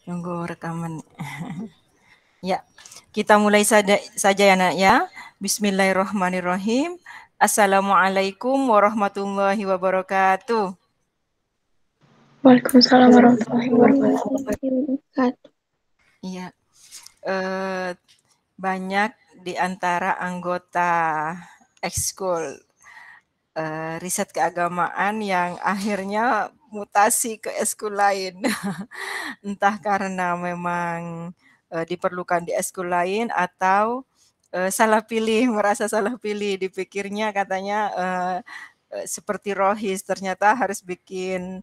Tunggu rekaman. Ya, kita mulai saja ya nak ya. Bismillahirrahmanirrahim. Assalamualaikum warahmatullahi wabarakatuh. Waalaikumsalam warahmatullahi wabarakatuh. Iya, banyak di antara anggota ekskul riset keagamaan yang akhirnya mutasi ke ekskul lain. Entah karena memang diperlukan di ekskul lain atau salah pilih, merasa salah pilih, dipikirnya katanya seperti Rohis, ternyata harus bikin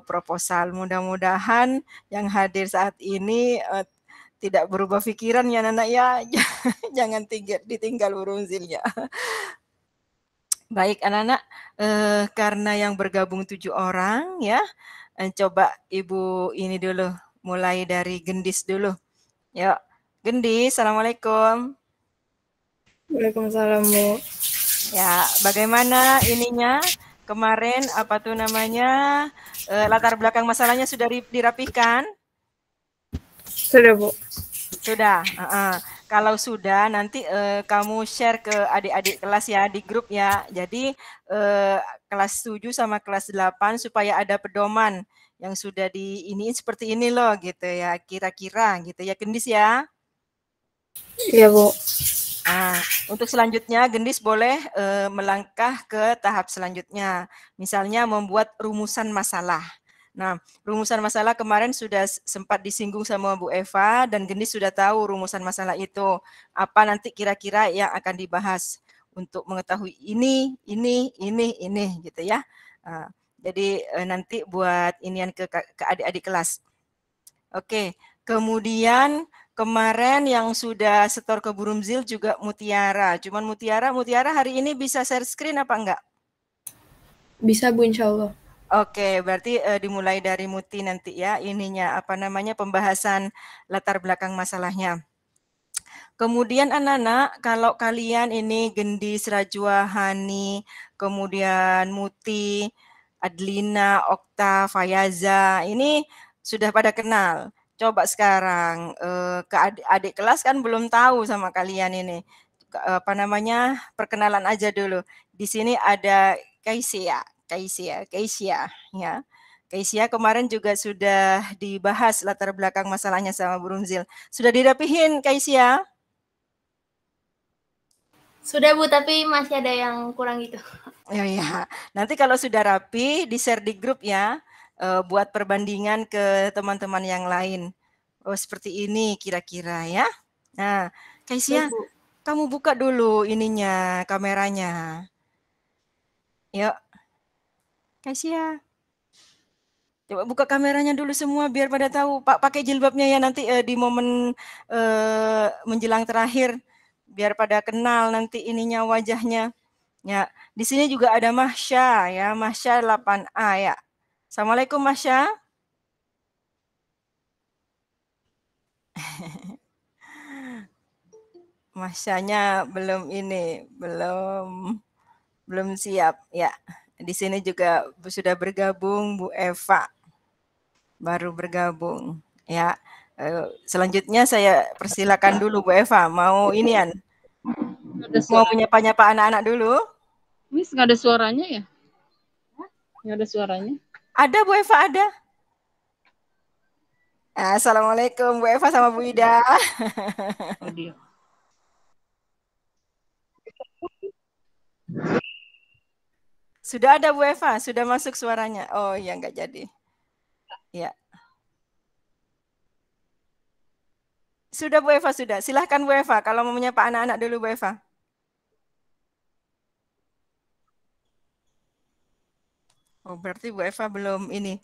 proposal. Mudah-mudahan yang hadir saat ini tidak berubah pikiran ya Nana ya, jangan ditinggal Burunzilnya. Baik anak-anak, karena yang bergabung 7 orang ya, coba Ibu ini dulu, mulai dari Gendis dulu. Yuk, Gendis, Assalamualaikum. Waalaikumsalam, Bu. Ya, bagaimana ininya kemarin apa tuh namanya latar belakang masalahnya sudah dirapihkan? Sudah, Bu. Sudah. Kalau sudah nanti kamu share ke adik-adik kelas ya di grup ya. Jadi kelas 7 sama kelas 8 supaya ada pedoman yang sudah diiniin seperti ini loh gitu ya. Kira-kira gitu ya Gendis ya. Iya, Bu. Untuk selanjutnya Gendis boleh melangkah ke tahap selanjutnya. Misalnya membuat rumusan masalah. Nah, rumusan masalah kemarin sudah sempat disinggung sama Bu Eva dan Gendis sudah tahu rumusan masalah itu. Apa nanti kira-kira yang akan dibahas untuk mengetahui ini gitu ya. Jadi nanti buat inian ke adik-adik kelas. Oke, kemudian kemarin yang sudah setor ke Burumzil juga Mutiara. Cuman Mutiara hari ini bisa share screen apa enggak? Bisa, Bu, insya Allah. Oke, berarti dimulai dari Muti nanti ya, ininya apa namanya pembahasan latar belakang masalahnya. Kemudian anak-anak, kalau kalian ini Gendis, Rajwa, Hani, kemudian Muti, Adlina, Okta, Fayaza, ini sudah pada kenal. Coba sekarang ke adik kelas kan belum tahu sama kalian ini. Apa namanya? Perkenalan aja dulu. Di sini ada Kaisia ya. Kaisia kemarin juga sudah dibahas latar belakang masalahnya sama Brunzil. Sudah dirapihin Kaisia? Sudah Bu, tapi masih ada yang kurang gitu. Ya. Nanti kalau sudah rapi, di-share di grup ya, buat perbandingan ke teman-teman yang lain. Oh, seperti ini kira-kira ya. Nah, Kaisia, kamu buka dulu ininya, kameranya. Yuk. Kaisia. Coba buka kameranya dulu semua biar pada tahu. Pak pakai jilbabnya ya nanti di momen menjelang terakhir biar pada kenal nanti ininya wajahnya. Ya, di sini juga ada Mahsya ya, Mahsya 8A ya. Assalamualaikum Mahsya. Mahsyanya belum ini, belum siap ya. Di sini juga sudah bergabung Bu Eva. Baru bergabung ya. Selanjutnya saya persilakan dulu Bu Eva, mau inian? Mau menyapa-nyapa anak-anak dulu? Miss, nggak ada suaranya ya? Nggak ada suaranya. Ada Bu Eva, ada. Assalamualaikum Bu Eva sama Bu Ida. Audio. Sudah ada Bu Eva, sudah masuk suaranya. Oh iya, nggak jadi. Ya. Sudah Bu Eva, sudah. Silahkan Bu Eva, kalau mau menyapa anak-anak dulu Bu Eva. Oh, berarti Bu Eva belum ini.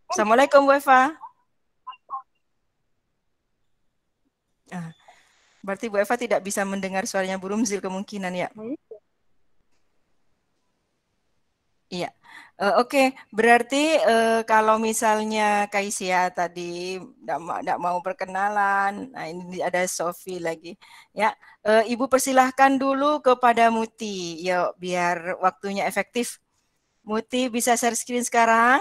Assalamualaikum Bu Eva. Berarti Bu Eva tidak bisa mendengar suaranya Bu Rumzil kemungkinan ya. Iya. Oke, berarti kalau misalnya Kaisia tadi tidak mau perkenalan, nah ini ada Sofi lagi. Ya, Ibu persilahkan dulu kepada Muti, yuk biar waktunya efektif. Muti bisa share screen sekarang?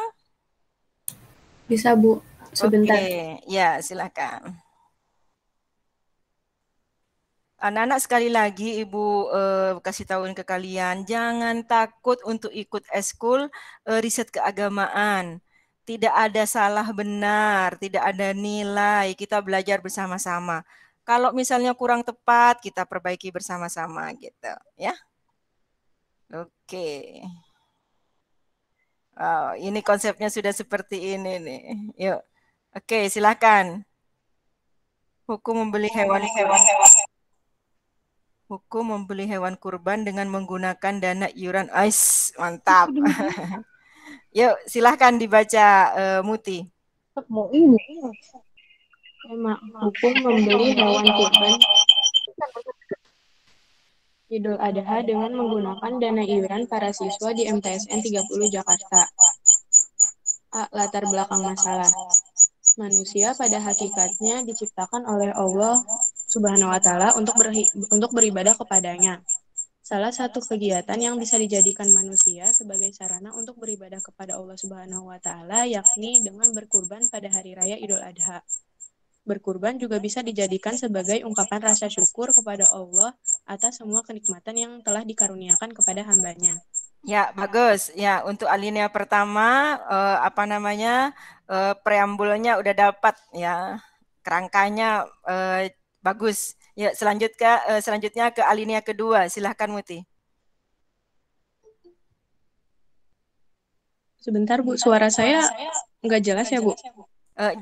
Bisa, Bu. Sebentar. Oke, ya silakan. Anak-anak sekali lagi Ibu kasih tahuin ke kalian, jangan takut untuk ikut eskul riset keagamaan. Tidak ada salah benar, tidak ada nilai, kita belajar bersama-sama. Kalau misalnya kurang tepat, kita perbaiki bersama-sama gitu, ya. Oke. Oh, ini konsepnya sudah seperti ini nih. Yuk. Oke, silakan. Hukum membeli hewan Hukum membeli hewan kurban dengan menggunakan dana iuran. Ais, mantap. Yuk, silahkan dibaca Muti. Mau ini. Hukum membeli hewan kurban Idul Adha dengan menggunakan dana iuran para siswa di MTSN 30 Jakarta. A. Latar belakang masalah. Manusia pada hakikatnya diciptakan oleh Allah Subhanahu wa Ta'ala untuk beribadah kepadanya. Salah satu kegiatan yang bisa dijadikan manusia sebagai sarana untuk beribadah kepada Allah Subhanahu wa Ta'ala yakni dengan berkurban pada hari raya Idul Adha. Berkurban juga bisa dijadikan sebagai ungkapan rasa syukur kepada Allah atas semua kenikmatan yang telah dikaruniakan kepada hambanya. Ya, bagus. Ya, untuk alinea pertama preambulnya udah dapat ya. Kerangkanya bagus. Ya, selanjutnya ke alinea kedua. Silahkan Muti. Sebentar Bu, suara saya nggak jelas ya Bu?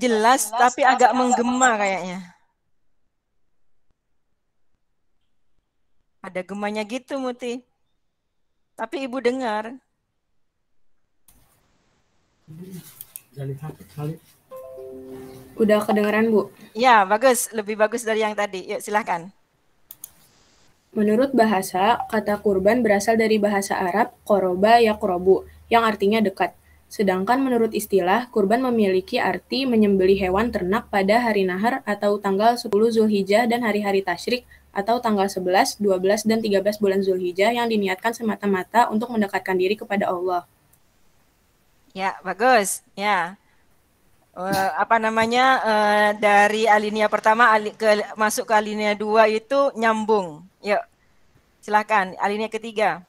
Jelas tapi agak menggema kayaknya. Ada gemanya gitu Muti. Tapi Ibu dengar. Udah kedengeran Bu? Ya, bagus. Lebih bagus dari yang tadi. Yuk, silahkan. Menurut bahasa, kata kurban berasal dari bahasa Arab qoroba yaqrobu, yang artinya dekat. Sedangkan menurut istilah, kurban memiliki arti menyembelih hewan ternak pada hari nahar atau tanggal 10 Zulhijjah dan hari-hari tasyrik atau tanggal 11, 12, dan 13 bulan Zulhijjah yang diniatkan semata-mata untuk mendekatkan diri kepada Allah. Ya, bagus. Ya. Dari alinea pertama masuk ke alinea 2 itu nyambung. Yuk, silakan. Alinea ketiga.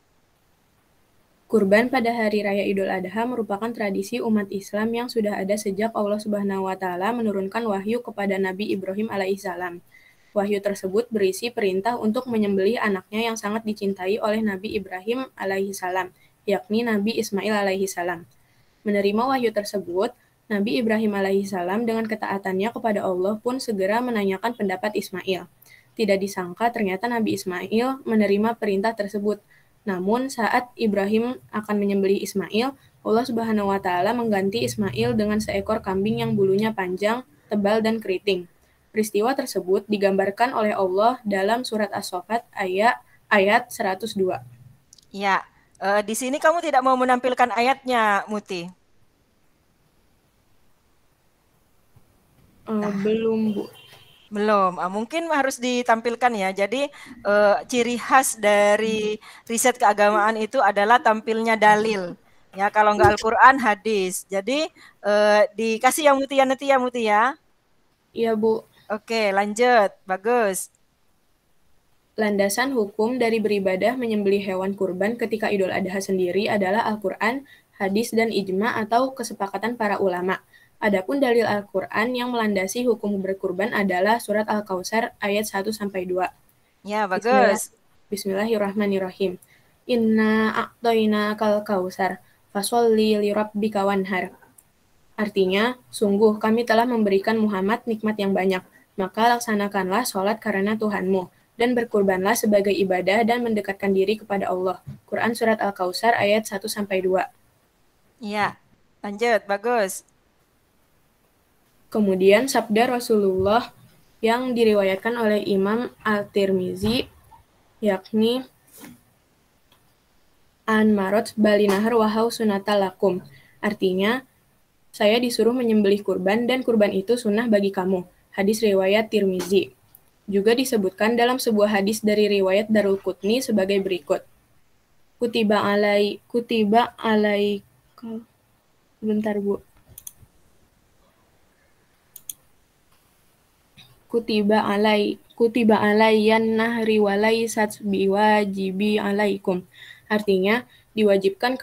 Kurban pada Hari Raya Idul Adha merupakan tradisi umat Islam yang sudah ada sejak Allah Subhanahu wa Ta'ala menurunkan wahyu kepada Nabi Ibrahim alaihissalam. Wahyu tersebut berisi perintah untuk menyembelih anaknya yang sangat dicintai oleh Nabi Ibrahim alaihissalam, yakni Nabi Ismail alaihissalam. Menerima wahyu tersebut, Nabi Ibrahim alaihissalam dengan ketaatannya kepada Allah pun segera menanyakan pendapat Ismail. Tidak disangka ternyata Nabi Ismail menerima perintah tersebut. Namun saat Ibrahim akan menyembelih Ismail, Allah Subhanahu wa Ta'ala mengganti Ismail dengan seekor kambing yang bulunya panjang, tebal, dan keriting. Peristiwa tersebut digambarkan oleh Allah dalam surat As-Saffat ayat 102. Ya, di sini kamu tidak mau menampilkan ayatnya, Muti. Belum, Bu. Belum, mungkin harus ditampilkan ya. Jadi ciri khas dari riset keagamaan itu adalah tampilnya dalil. Ya, kalau nggak Al-Quran, hadis. Jadi dikasih yang nanti ya Muti ya. Iya, Bu. Oke, lanjut. Bagus. Landasan hukum dari beribadah menyembelih hewan kurban ketika Idul Adha sendiri adalah Al-Quran, hadis, dan ijma atau kesepakatan para ulama. Adapun dalil Al-Quran yang melandasi hukum berkurban adalah surat Al-Kautsar ayat 1-2. Ya, bagus. Bismillahirrahmanirrahim. Inna a'toina kal kausar, fasholli li rabbika wanhar. Artinya, sungguh kami telah memberikan Muhammad nikmat yang banyak, maka laksanakanlah sholat karena Tuhanmu, dan berkurbanlah sebagai ibadah dan mendekatkan diri kepada Allah. Quran Surat Al-Kautsar ayat 1-2. Ya, lanjut, bagus. Kemudian sabda Rasulullah yang diriwayatkan oleh Imam Al-Tirmizi, yakni An marot balinahar wahau sunatalakum. Artinya, saya disuruh menyembelih kurban dan kurban itu sunnah bagi kamu. Hadis riwayat Tirmizi. Juga disebutkan dalam sebuah hadis dari riwayat Darul-Qutni sebagai berikut. Kutiba alaika. Bentar, Bu. kutiba alayyan nahri walaysat biwajibi alaikum. Artinya, diwajibkan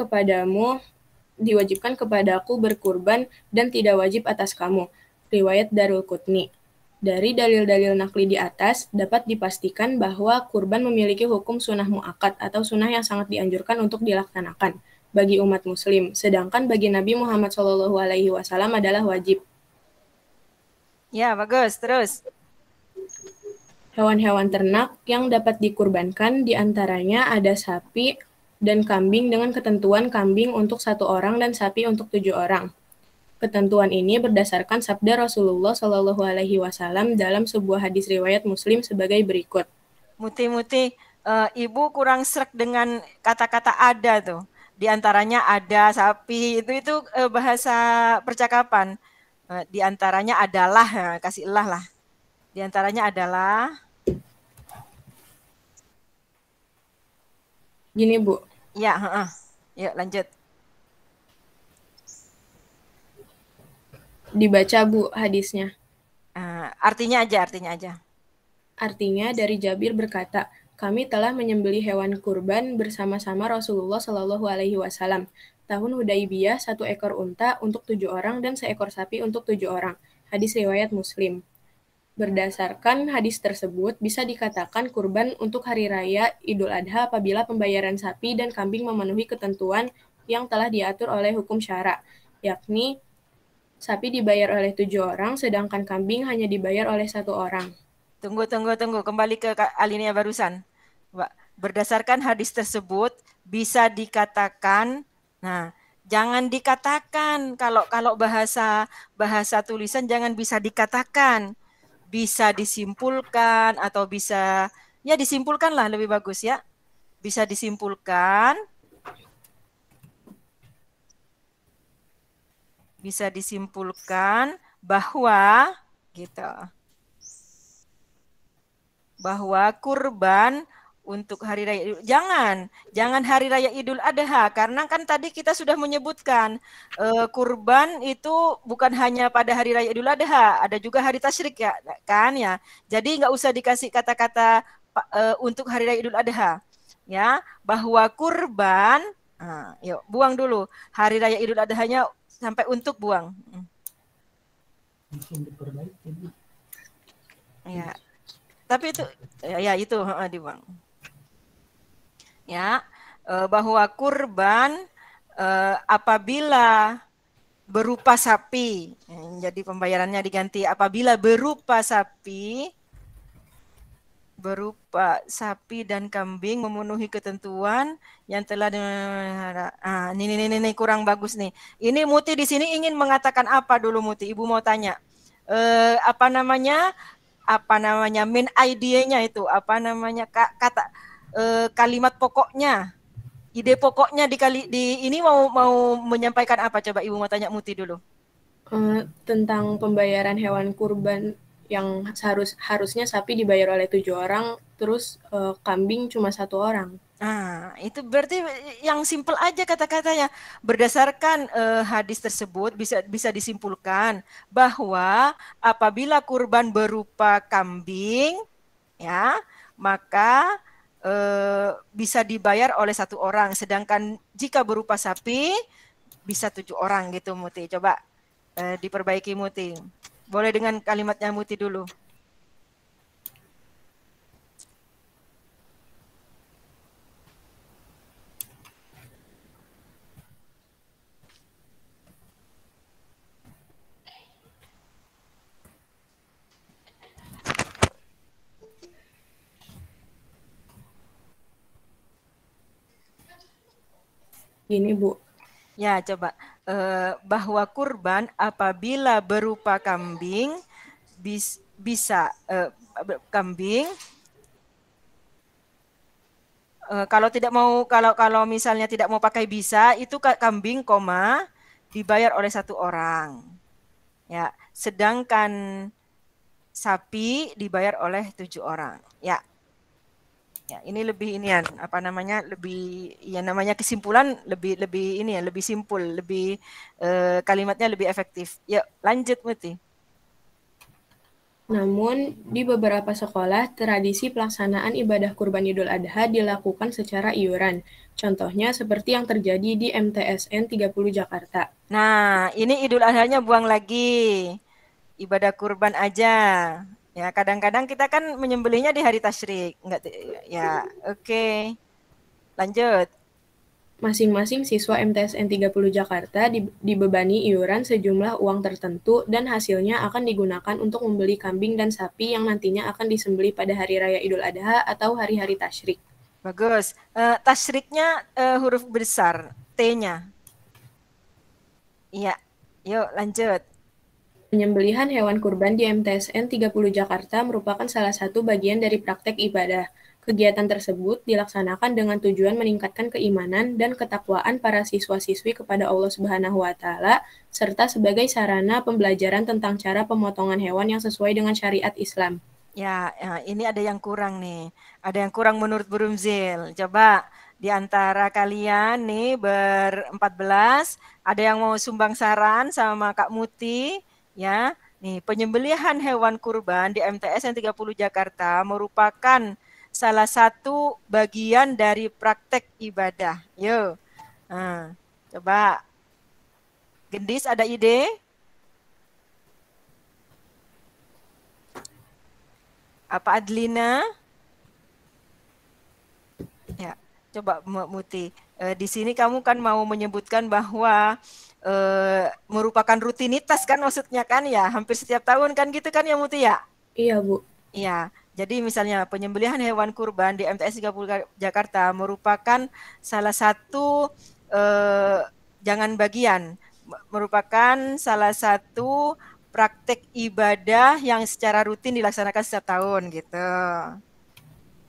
kepadaku berkurban dan tidak wajib atas kamu. Riwayat Darulqutni. Dari dalil-dalil nakli di atas, dapat dipastikan bahwa kurban memiliki hukum sunnah mu'akkad atau sunnah yang sangat dianjurkan untuk dilaksanakan bagi umat muslim, sedangkan bagi Nabi Muhammad SAW adalah wajib. Ya, bagus. Terus. Hewan-hewan ternak yang dapat dikurbankan diantaranya ada sapi dan kambing dengan ketentuan kambing untuk 1 orang dan sapi untuk 7 orang. Ketentuan ini berdasarkan sabda Rasulullah SAW dalam sebuah hadis riwayat Muslim sebagai berikut. Muti, Ibu kurang sreg dengan kata-kata ada tuh. Di antaranya ada sapi, itu bahasa percakapan. Di antaranya adalah, kasih elah lah. Di antaranya adalah. Gini, Bu. Ya, yuk lanjut. Dibaca, Bu, hadisnya. Artinya aja. Artinya dari Jabir berkata, kami telah menyembelih hewan kurban bersama-sama Rasulullah SAW. Tahun Hudaibiyah 1 ekor unta untuk 7 orang dan seekor sapi untuk 7 orang. Hadis riwayat Muslim. Berdasarkan hadis tersebut, bisa dikatakan kurban untuk hari raya Idul Adha apabila pembayaran sapi dan kambing memenuhi ketentuan yang telah diatur oleh hukum syara, yakni sapi dibayar oleh 7 orang, sedangkan kambing hanya dibayar oleh 1 orang. Tunggu. Kembali ke alinea barusan. Berdasarkan hadis tersebut, bisa dikatakan, jangan dikatakan, kalau bahasa tulisan jangan bisa dikatakan. Bisa disimpulkan atau bisa, ya disimpulkanlah lebih bagus ya. Bisa disimpulkan. Bahwa gitu. Bahwa kurban untuk hari raya jangan hari raya Idul Adha, karena kan tadi kita sudah menyebutkan kurban itu bukan hanya pada hari raya Idul Adha, ada juga hari tasyrik ya kan ya. Jadi nggak usah dikasih kata-kata untuk hari raya Idul Adha ya, bahwa kurban yuk buang dulu hari raya Idul Adhanya sampai untuk buang. Ya. Tapi itu ya itu dibuang. Ya, bahwa kurban apabila berupa sapi, jadi pembayarannya diganti apabila berupa sapi dan kambing memenuhi ketentuan yang telah ini kurang bagus nih. Ini Muti di sini ingin mengatakan apa dulu Muti? Ibu mau tanya. Apa namanya main idenya itu? Apa namanya kata kalimat pokoknya, ide pokoknya di ini mau menyampaikan apa? Coba Ibu mau tanya Muti dulu. Tentang pembayaran hewan kurban yang harusnya sapi dibayar oleh 7 orang, terus kambing cuma 1 orang. Itu berarti yang simpel aja kata-katanya. Berdasarkan hadis tersebut bisa disimpulkan bahwa apabila kurban berupa kambing, ya maka bisa dibayar oleh 1 orang, sedangkan jika berupa sapi bisa 7 orang gitu Muti. Coba diperbaiki Muti. Boleh dengan kalimatnya Muti dulu. Gini Bu. Ya coba bahwa kurban apabila berupa kambing bisa kambing kalau tidak mau kalau misalnya tidak mau pakai bisa itu kambing dibayar oleh 1 orang ya, sedangkan sapi dibayar oleh 7 orang ya. Ya, ini lebih inian lebih ya namanya kesimpulan lebih ini ya, lebih simpul, lebih kalimatnya lebih efektif. Yuk, lanjut Muti. Namun, di beberapa sekolah, tradisi pelaksanaan ibadah kurban Idul Adha dilakukan secara iuran. Contohnya seperti yang terjadi di MTSN 30 Jakarta. Nah, ini Idul Adhanya buang lagi. Ibadah kurban aja. Ya, kadang-kadang kita kan menyembelihnya di hari tasyrik. Enggak, ya, oke. Lanjut. Masing-masing siswa MTSN 30 Jakarta dibebani iuran sejumlah uang tertentu dan hasilnya akan digunakan untuk membeli kambing dan sapi yang nantinya akan disembelih pada hari raya Idul Adha atau hari-hari tasyrik. Bagus. Tasyriknya huruf besar, T-nya. Iya. Yuk, lanjut. Penyembelihan hewan kurban di MTSN 30 Jakarta merupakan salah satu bagian dari praktek ibadah. Kegiatan tersebut dilaksanakan dengan tujuan meningkatkan keimanan dan ketakwaan para siswa-siswi kepada Allah Subhanahu wa Ta'ala, serta sebagai sarana pembelajaran tentang cara pemotongan hewan yang sesuai dengan syariat Islam. Ya, ini ada yang kurang nih. Ada yang kurang menurut Burumzil. Coba di antara kalian nih ber-14, ada yang mau sumbang saran sama Kak Muti, ya. Nih, penyembelihan hewan kurban di MTSN 30 Jakarta merupakan salah satu bagian dari praktek ibadah. Yuk. Nah, coba. Gendis ada ide? Apa Adlina? Ya, coba Muti. Di sini kamu kan mau menyebutkan bahwa merupakan rutinitas kan maksudnya kan ya, hampir setiap tahun kan gitu kan ya Muti ya? Iya, Bu. Iya. Jadi misalnya penyembelihan hewan kurban di MTS 30 Jakarta merupakan salah satu jangan bagian, merupakan salah satu praktek ibadah yang secara rutin dilaksanakan setiap tahun gitu.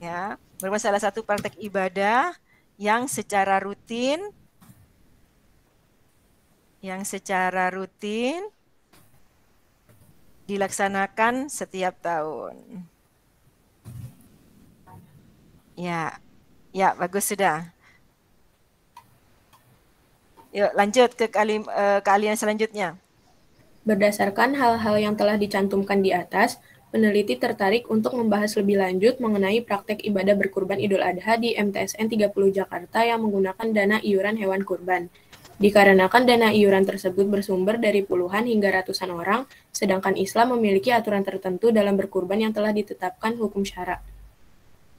Ya, merupakan salah satu praktek ibadah yang secara rutin dilaksanakan setiap tahun. Ya, ya bagus sudah. Yuk lanjut ke keahlian selanjutnya. Berdasarkan hal-hal yang telah dicantumkan di atas, peneliti tertarik untuk membahas lebih lanjut mengenai praktek ibadah berkurban Idul Adha di MTSN 30 Jakarta yang menggunakan dana iuran hewan kurban. Dikarenakan dana iuran tersebut bersumber dari puluhan hingga ratusan orang, sedangkan Islam memiliki aturan tertentu dalam berkurban yang telah ditetapkan hukum syara.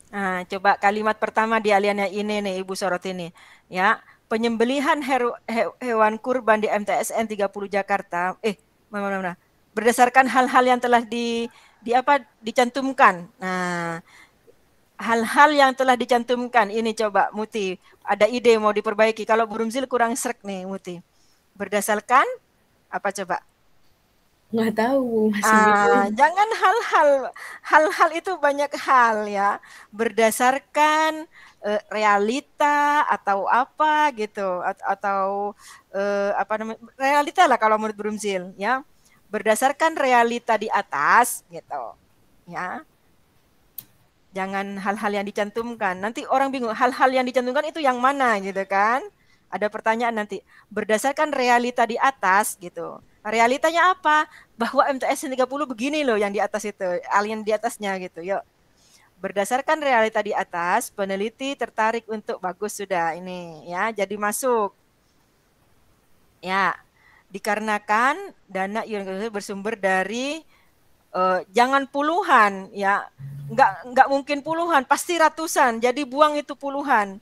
Nah, coba kalimat pertama di aliannya ini nih Ibu sorot ini. Ya, penyembelihan hewan kurban di MTSN 30 Jakarta. Mana? Berdasarkan hal-hal yang telah dicantumkan. Nah, hal-hal yang telah dicantumkan ini coba Muti, ada ide mau diperbaiki. Kalau Burumzil kurang srek nih Muti. Berdasarkan apa coba? Nggak tahu, masih jangan hal-hal itu banyak hal ya, berdasarkan realita atau apa gitu, atau apa namanya, realita lah kalau menurut Burumzil ya, berdasarkan realita di atas gitu ya. Jangan hal-hal yang dicantumkan, nanti orang bingung hal-hal yang dicantumkan itu yang mana gitu kan. Ada pertanyaan nanti, berdasarkan realita di atas gitu. Realitanya apa? Bahwa MTS 30 begini loh yang di atas itu, alien di atasnya gitu. Yuk. Berdasarkan realita di atas, peneliti tertarik untuk bagus sudah ini ya, jadi masuk. Ya, dikarenakan dana iuran bersumber dari jangan puluhan ya, nggak mungkin puluhan, pasti ratusan. Jadi buang itu puluhan.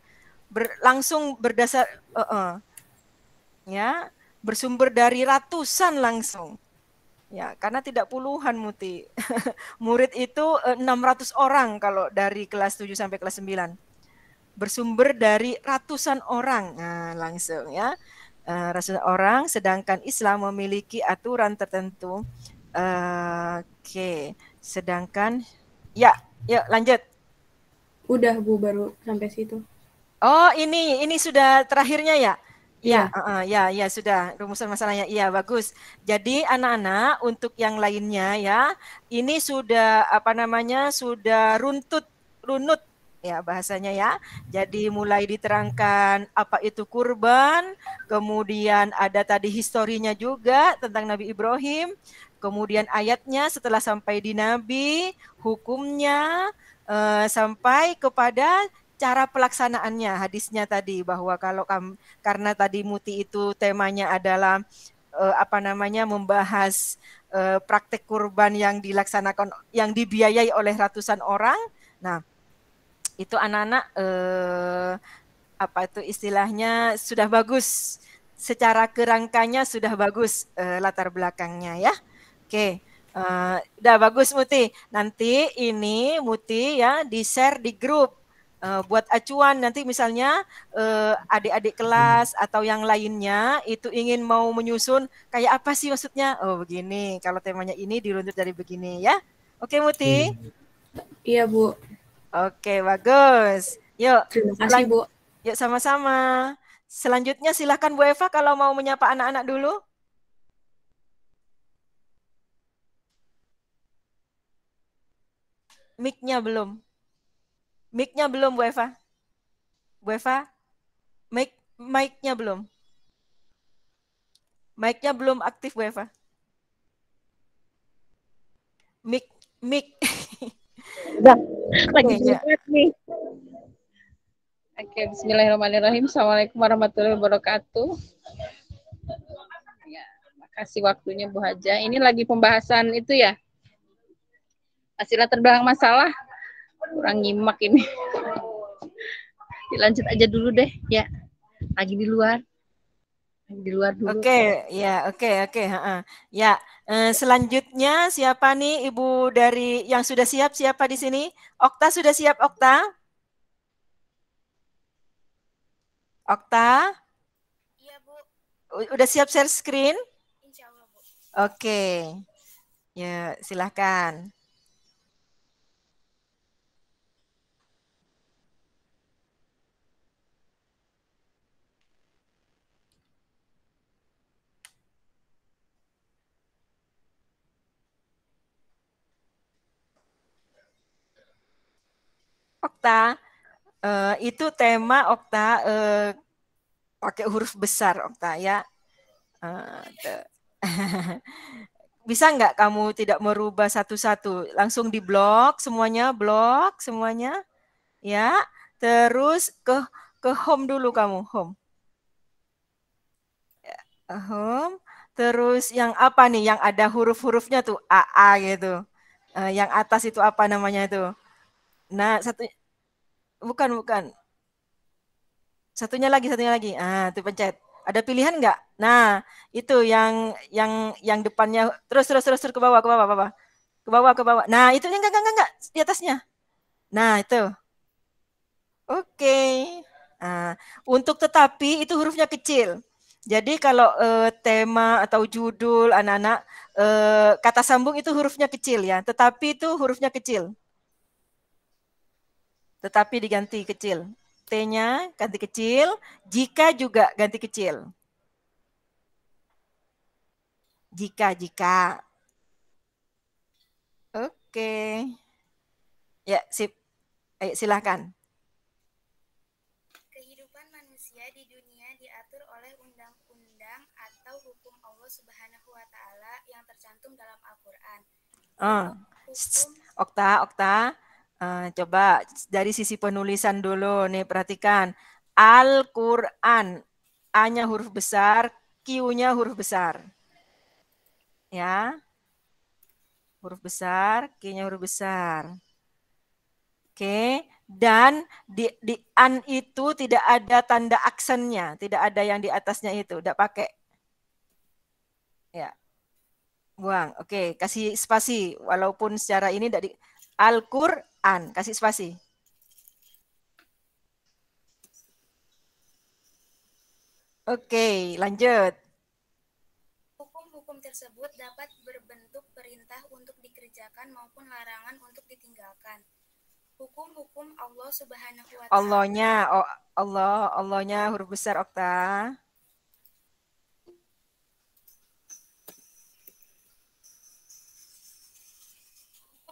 Langsung berdasar ya, bersumber dari ratusan langsung. Ya, karena tidak puluhan Muti. Murid itu 600 orang kalau dari kelas 7 sampai kelas 9. Bersumber dari ratusan orang. Nah, langsung ya. Ratusan orang, sedangkan Islam memiliki aturan tertentu. Oke, sedangkan ya, yuk lanjut. Udah Bu, baru sampai situ. Oh, ini sudah terakhirnya ya? Iya. Ya, sudah rumusan masalahnya. Iya, bagus. Jadi anak-anak untuk yang lainnya ya, ini sudah sudah runut ya bahasanya ya. Jadi mulai diterangkan apa itu kurban, kemudian ada tadi historinya juga tentang Nabi Ibrahim, Kemudian ayatnya setelah sampai di Nabi, hukumnya, sampai kepada cara pelaksanaannya, hadisnya tadi bahwa kalau karena tadi Muti itu temanya adalah membahas praktek kurban yang dilaksanakan, yang dibiayai oleh ratusan orang. Nah, itu anak-anak apa itu istilahnya sudah bagus, secara kerangkanya sudah bagus latar belakangnya ya. Oke, udah bagus Muti. Nanti ini Muti ya di-share di grup buat acuan nanti misalnya adik-adik kelas atau yang lainnya itu ingin mau menyusun kayak apa sih maksudnya? Oh begini, kalau temanya ini diruntut dari begini ya. Oke Muti? Iya, Bu. Oke, bagus. Yuk, Terima kasih, Bu. yuk sama-sama. Selanjutnya silahkan Bu Eva kalau mau menyapa anak-anak dulu. Mic-nya belum. Mic-nya belum Bu Eva. Bu Eva, mic-nya belum. Mic-nya belum aktif Bu Eva. Mic. Udah, lagi Oke, ya. nih. Oke, bismillahirrahmanirrahim. Assalamualaikum warahmatullahi wabarakatuh. Ya, makasih waktunya Bu Haja. Ini lagi pembahasan itu ya. Hasil latar belakang masalah. Kurang nyimak ini. Dilanjut aja dulu deh, ya. Lagi di luar. Lagi di luar dulu. Oke, ya, oke. Ya, selanjutnya siapa nih Ibu dari yang sudah siap? Siapa di sini? Okta sudah siap, Okta? Okta? Iya, Bu. Udah siap share screen? Insya Allah, Bu. Oke. Ya, silahkan. Okta, itu tema Okta pakai huruf besar Okta ya. Bisa nggak kamu tidak merubah satu-satu? Langsung di blok semuanya, ya. Terus ke home dulu kamu, home. Home. Terus yang apa nih? Yang ada huruf-hurufnya tuh AA gitu. Yang atas itu apa namanya itu? Nah, bukan. Satunya lagi. Ah, tuh pencet. Ada pilihan nggak? Nah, itu yang depannya terus ke bawah. Ke bawah. Nah, itu enggak di atasnya. Nah, itu. Oke. Nah, untuk tetapi itu hurufnya kecil. Jadi kalau tema atau judul anak-anak kata sambung itu hurufnya kecil ya, tetapi itu hurufnya kecil. Tetapi diganti kecil. T-nya ganti kecil, jika juga ganti kecil. Jika. Oke. Ya, sip. Ayo silahkan. Kehidupan manusia di dunia diatur oleh undang-undang atau hukum Allah Subhanahu wa taala yang tercantum dalam Al-Qur'an. Okta. Coba dari sisi penulisan dulu nih, perhatikan. Al-Qur'an. A-nya huruf besar, Q-nya huruf besar. Ya. Huruf besar, Q-nya huruf besar. Oke, dan di an itu tidak ada tanda aksennya, tidak ada yang di atasnya itu, tidak pakai. Ya. Buang. Oke, kasih spasi walaupun secara ini tidak di Al-Qur'an, kasih spasi. Oke, lanjut. Hukum-hukum tersebut dapat berbentuk perintah untuk dikerjakan maupun larangan untuk ditinggalkan. Hukum-hukum Allah Subhanahu wa taala. Allahnya huruf besar Okta.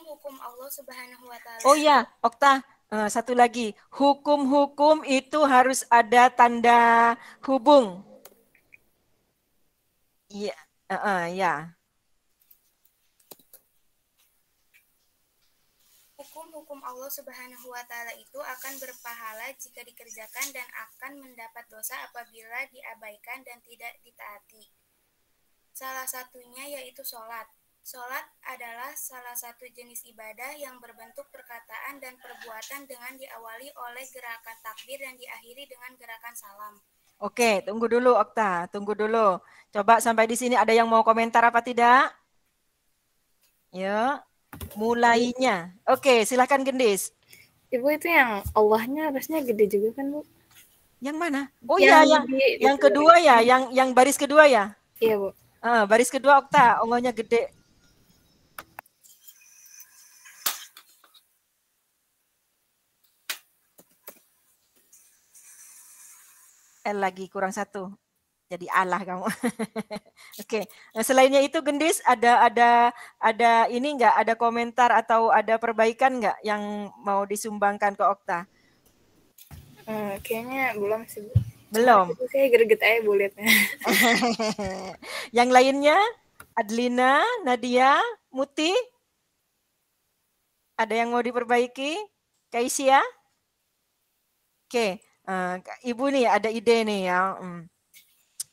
Hukum Allah Subhanahu wa taala. Oh ya, Okta, satu lagi. Hukum-hukum itu harus ada tanda hubung. Iya, ya. Hukum-hukum Allah Subhanahu wa Ta'ala itu akan berpahala jika dikerjakan dan akan mendapat dosa apabila diabaikan dan tidak ditaati. Salah satunya yaitu sholat. Sholat adalah salah satu jenis ibadah yang berbentuk perkataan dan perbuatan dengan diawali oleh gerakan takbir dan diakhiri dengan gerakan salam. Oke, tunggu dulu Okta, tunggu dulu. Coba sampai di sini ada yang mau komentar apa tidak? Ya, mulainya. Oke, silakan Gendis. Ibu itu yang Allahnya harusnya gede juga kan, Bu? Yang mana? Oh iya, yang kedua ya, yang baris kedua ya? Iya, Bu. Baris kedua Okta, Allahnya gede. L lagi kurang satu. Jadi Allah kamu. Oke. Nah, selainnya itu Gendis ada ini enggak, ada komentar atau ada perbaikan enggak yang mau disumbangkan ke Okta? Kayaknya belum sih, Bu. Belum. Itu kayak greget aja Bu liatnya. Yang lainnya? Adlina, Nadia, Muti? Ada yang mau diperbaiki? Kaisia? Oke. Ibu nih ada ide nih ya.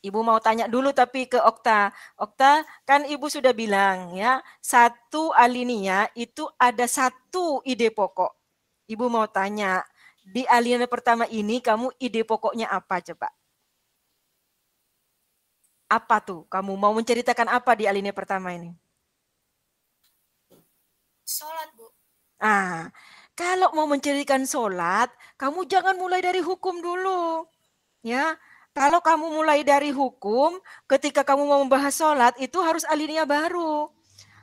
Ibu mau tanya dulu tapi ke Okta. Okta, kan Ibu sudah bilang ya, satu alinea itu ada satu ide pokok. Ibu mau tanya, di alinea pertama ini kamu ide pokoknya apa coba? Apa tuh? Kamu mau menceritakan apa di alinea pertama ini? Sholat, Bu. Kalau mau menceritakan sholat, kamu jangan mulai dari hukum dulu. Ya, kalau kamu mulai dari hukum, ketika kamu mau membahas sholat, itu harus alinea baru.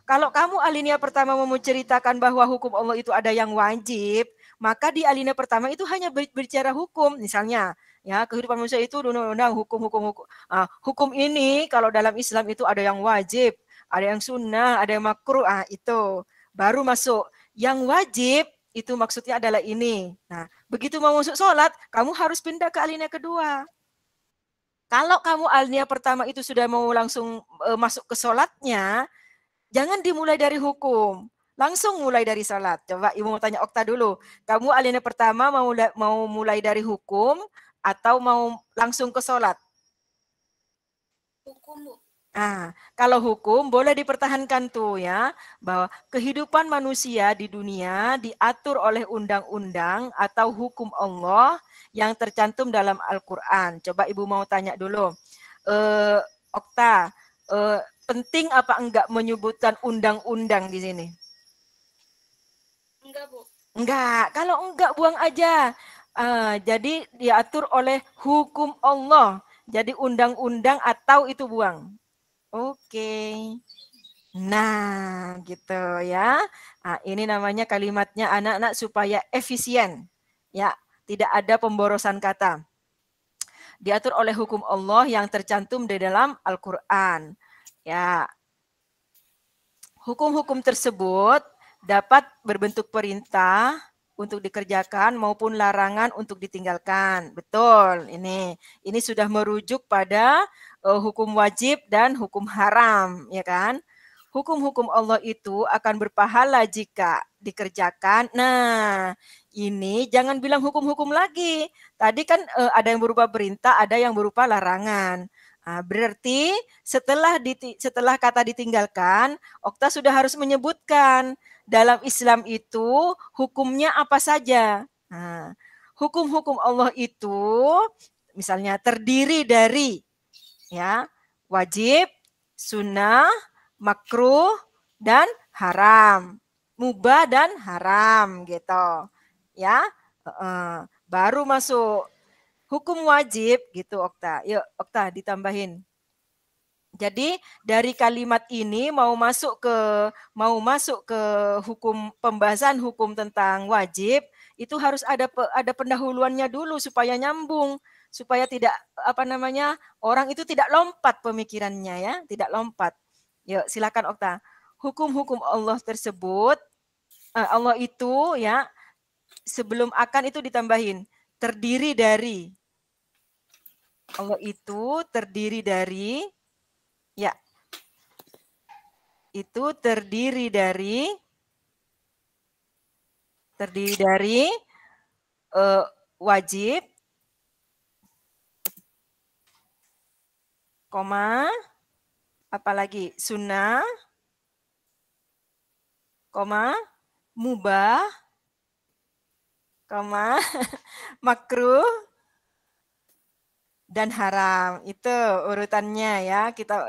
Kalau kamu alinea pertama mau menceritakan bahwa hukum Allah itu ada yang wajib, maka di alinea pertama itu hanya berbicara hukum. Misalnya, ya kehidupan manusia itu undang-undang hukum ini kalau dalam Islam itu ada yang wajib, ada yang sunnah, ada yang makruh. Itu baru masuk. Yang wajib itu maksudnya adalah ini. Nah, begitu mau masuk sholat, kamu harus pindah ke alinea kedua. Kalau kamu alinea pertama itu sudah mau langsung masuk ke sholatnya, jangan dimulai dari hukum. Langsung mulai dari sholat. Coba Ibu mau tanya Okta dulu. Kamu alinea pertama mau mulai dari hukum atau mau langsung ke sholat? Hukum, Bu. Kalau hukum boleh dipertahankan tuh ya, bahwa kehidupan manusia di dunia diatur oleh undang-undang atau hukum Allah yang tercantum dalam Al-Quran. Coba Ibu mau tanya dulu, Okta, penting apa enggak menyebutkan undang-undang di sini? Enggak, Bu. Enggak, kalau enggak buang aja. Jadi diatur oleh hukum Allah. Jadi undang-undang atau itu buang. Oke. Nah, gitu ya. Ini namanya kalimatnya anak-anak supaya efisien. Ya, tidak ada pemborosan kata. Diatur oleh hukum Allah yang tercantum di dalam Al-Qur'an. Ya. Hukum-hukum tersebut dapat berbentuk perintah untuk dikerjakan maupun larangan untuk ditinggalkan. Betul, ini sudah merujuk pada hukum wajib dan hukum haram, ya kan? Hukum-hukum Allah itu akan berpahala jika dikerjakan. Nah, ini jangan bilang hukum-hukum lagi. Tadi kan ada yang berupa perintah, ada yang berupa larangan. Berarti setelah kata ditinggalkan, Okta sudah harus menyebutkan dalam Islam itu hukumnya apa saja. Hukum-hukum Allah itu misalnya terdiri dari ya wajib, sunnah, makruh, dan haram. Mubah dan haram gitu. Ya. Baru masuk hukum wajib gitu Okta. Yuk Okta ditambahin. Jadi dari kalimat ini mau masuk ke hukum, pembahasan hukum tentang wajib itu harus ada pendahuluannya dulu supaya nyambung, supaya tidak orang itu tidak lompat pemikirannya ya, tidak lompat. Yuk silakan Okta. Hukum-hukum Allah tersebut Allah itu ya sebelum akan itu ditambahin terdiri dari Allah itu terdiri dari ya. Itu terdiri dari terdiri dari wajib, koma, apalagi sunnah, koma, mubah, koma, makruh, dan haram. Itu urutannya ya. Kita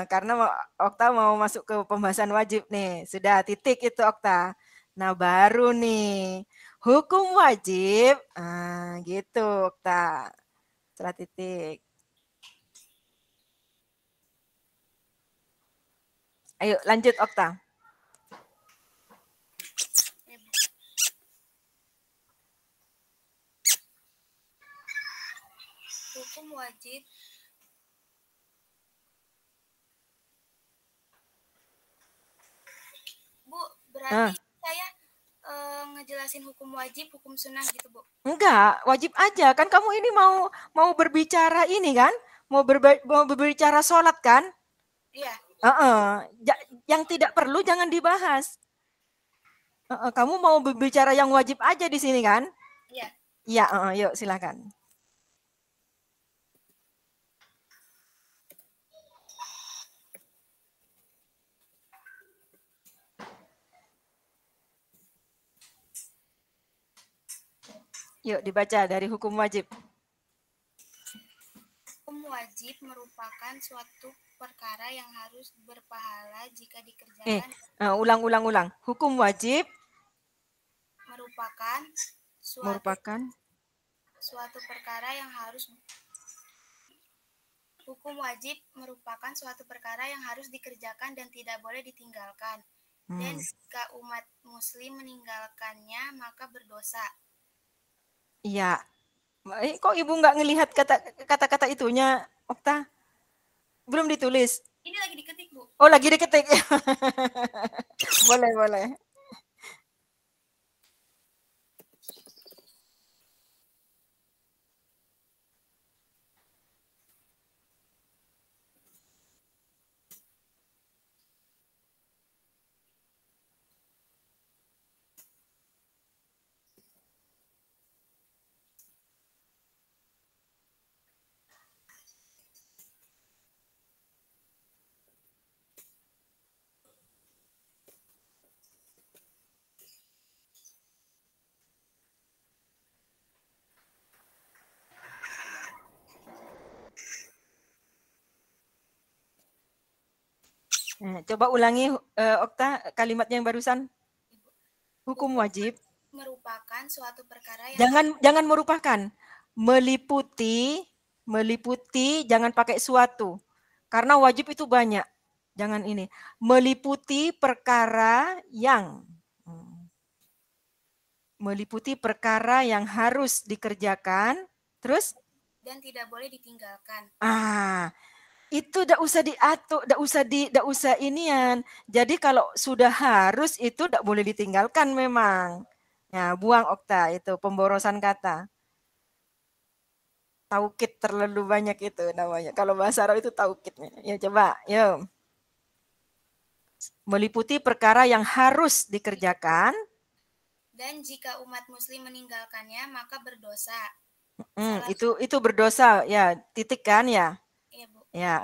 karena Okta mau masuk ke pembahasan wajib nih. Sudah titik itu Okta. Nah, baru nih hukum wajib. Gitu Okta. Setelah titik. Ayo lanjut Okta. Hukum wajib Bu, berarti saya ngejelasin hukum wajib, hukum sunnah gitu, Bu? Enggak, wajib aja. Kan kamu ini mau berbicara ini kan? Mau berbicara sholat kan? Iya. Yang tidak perlu jangan dibahas. Kamu mau berbicara yang wajib aja di sini kan? Iya. Iya, yuk silakan. Yuk dibaca dari hukum wajib. Hukum wajib merupakan suatu perkara yang harus berpahala jika dikerjakan. Ulang. Hukum wajib merupakan suatu perkara yang harus Hukum wajib merupakan suatu perkara yang harus dikerjakan dan tidak boleh ditinggalkan. Dan jika umat muslim meninggalkannya, maka berdosa. Iya. Kok ibu nggak ngelihat kata-kata itunya, Okta? Belum ditulis? Ini lagi diketik, Bu. Oh, lagi diketik. Boleh. Coba ulangi Okta kalimatnya yang barusan. Hukum wajib merupakan suatu perkara yang jangan merupakan, meliputi jangan pakai suatu. Karena wajib itu banyak. Jangan ini. Meliputi perkara yang harus dikerjakan, terus dan tidak boleh ditinggalkan. Itu tidak usah diatur, tidak usah inian. Jadi kalau sudah harus itu tidak boleh ditinggalkan memang. Ya, buang Okta itu pemborosan kata. Taukid terlalu banyak itu namanya. Kalau bahasa Arab itu taukidnya. Ya coba, yuk. Meliputi perkara yang harus dikerjakan. Dan jika umat muslim meninggalkannya maka berdosa. Itu berdosa ya, titik kan ya? Iya, Bu. Ya,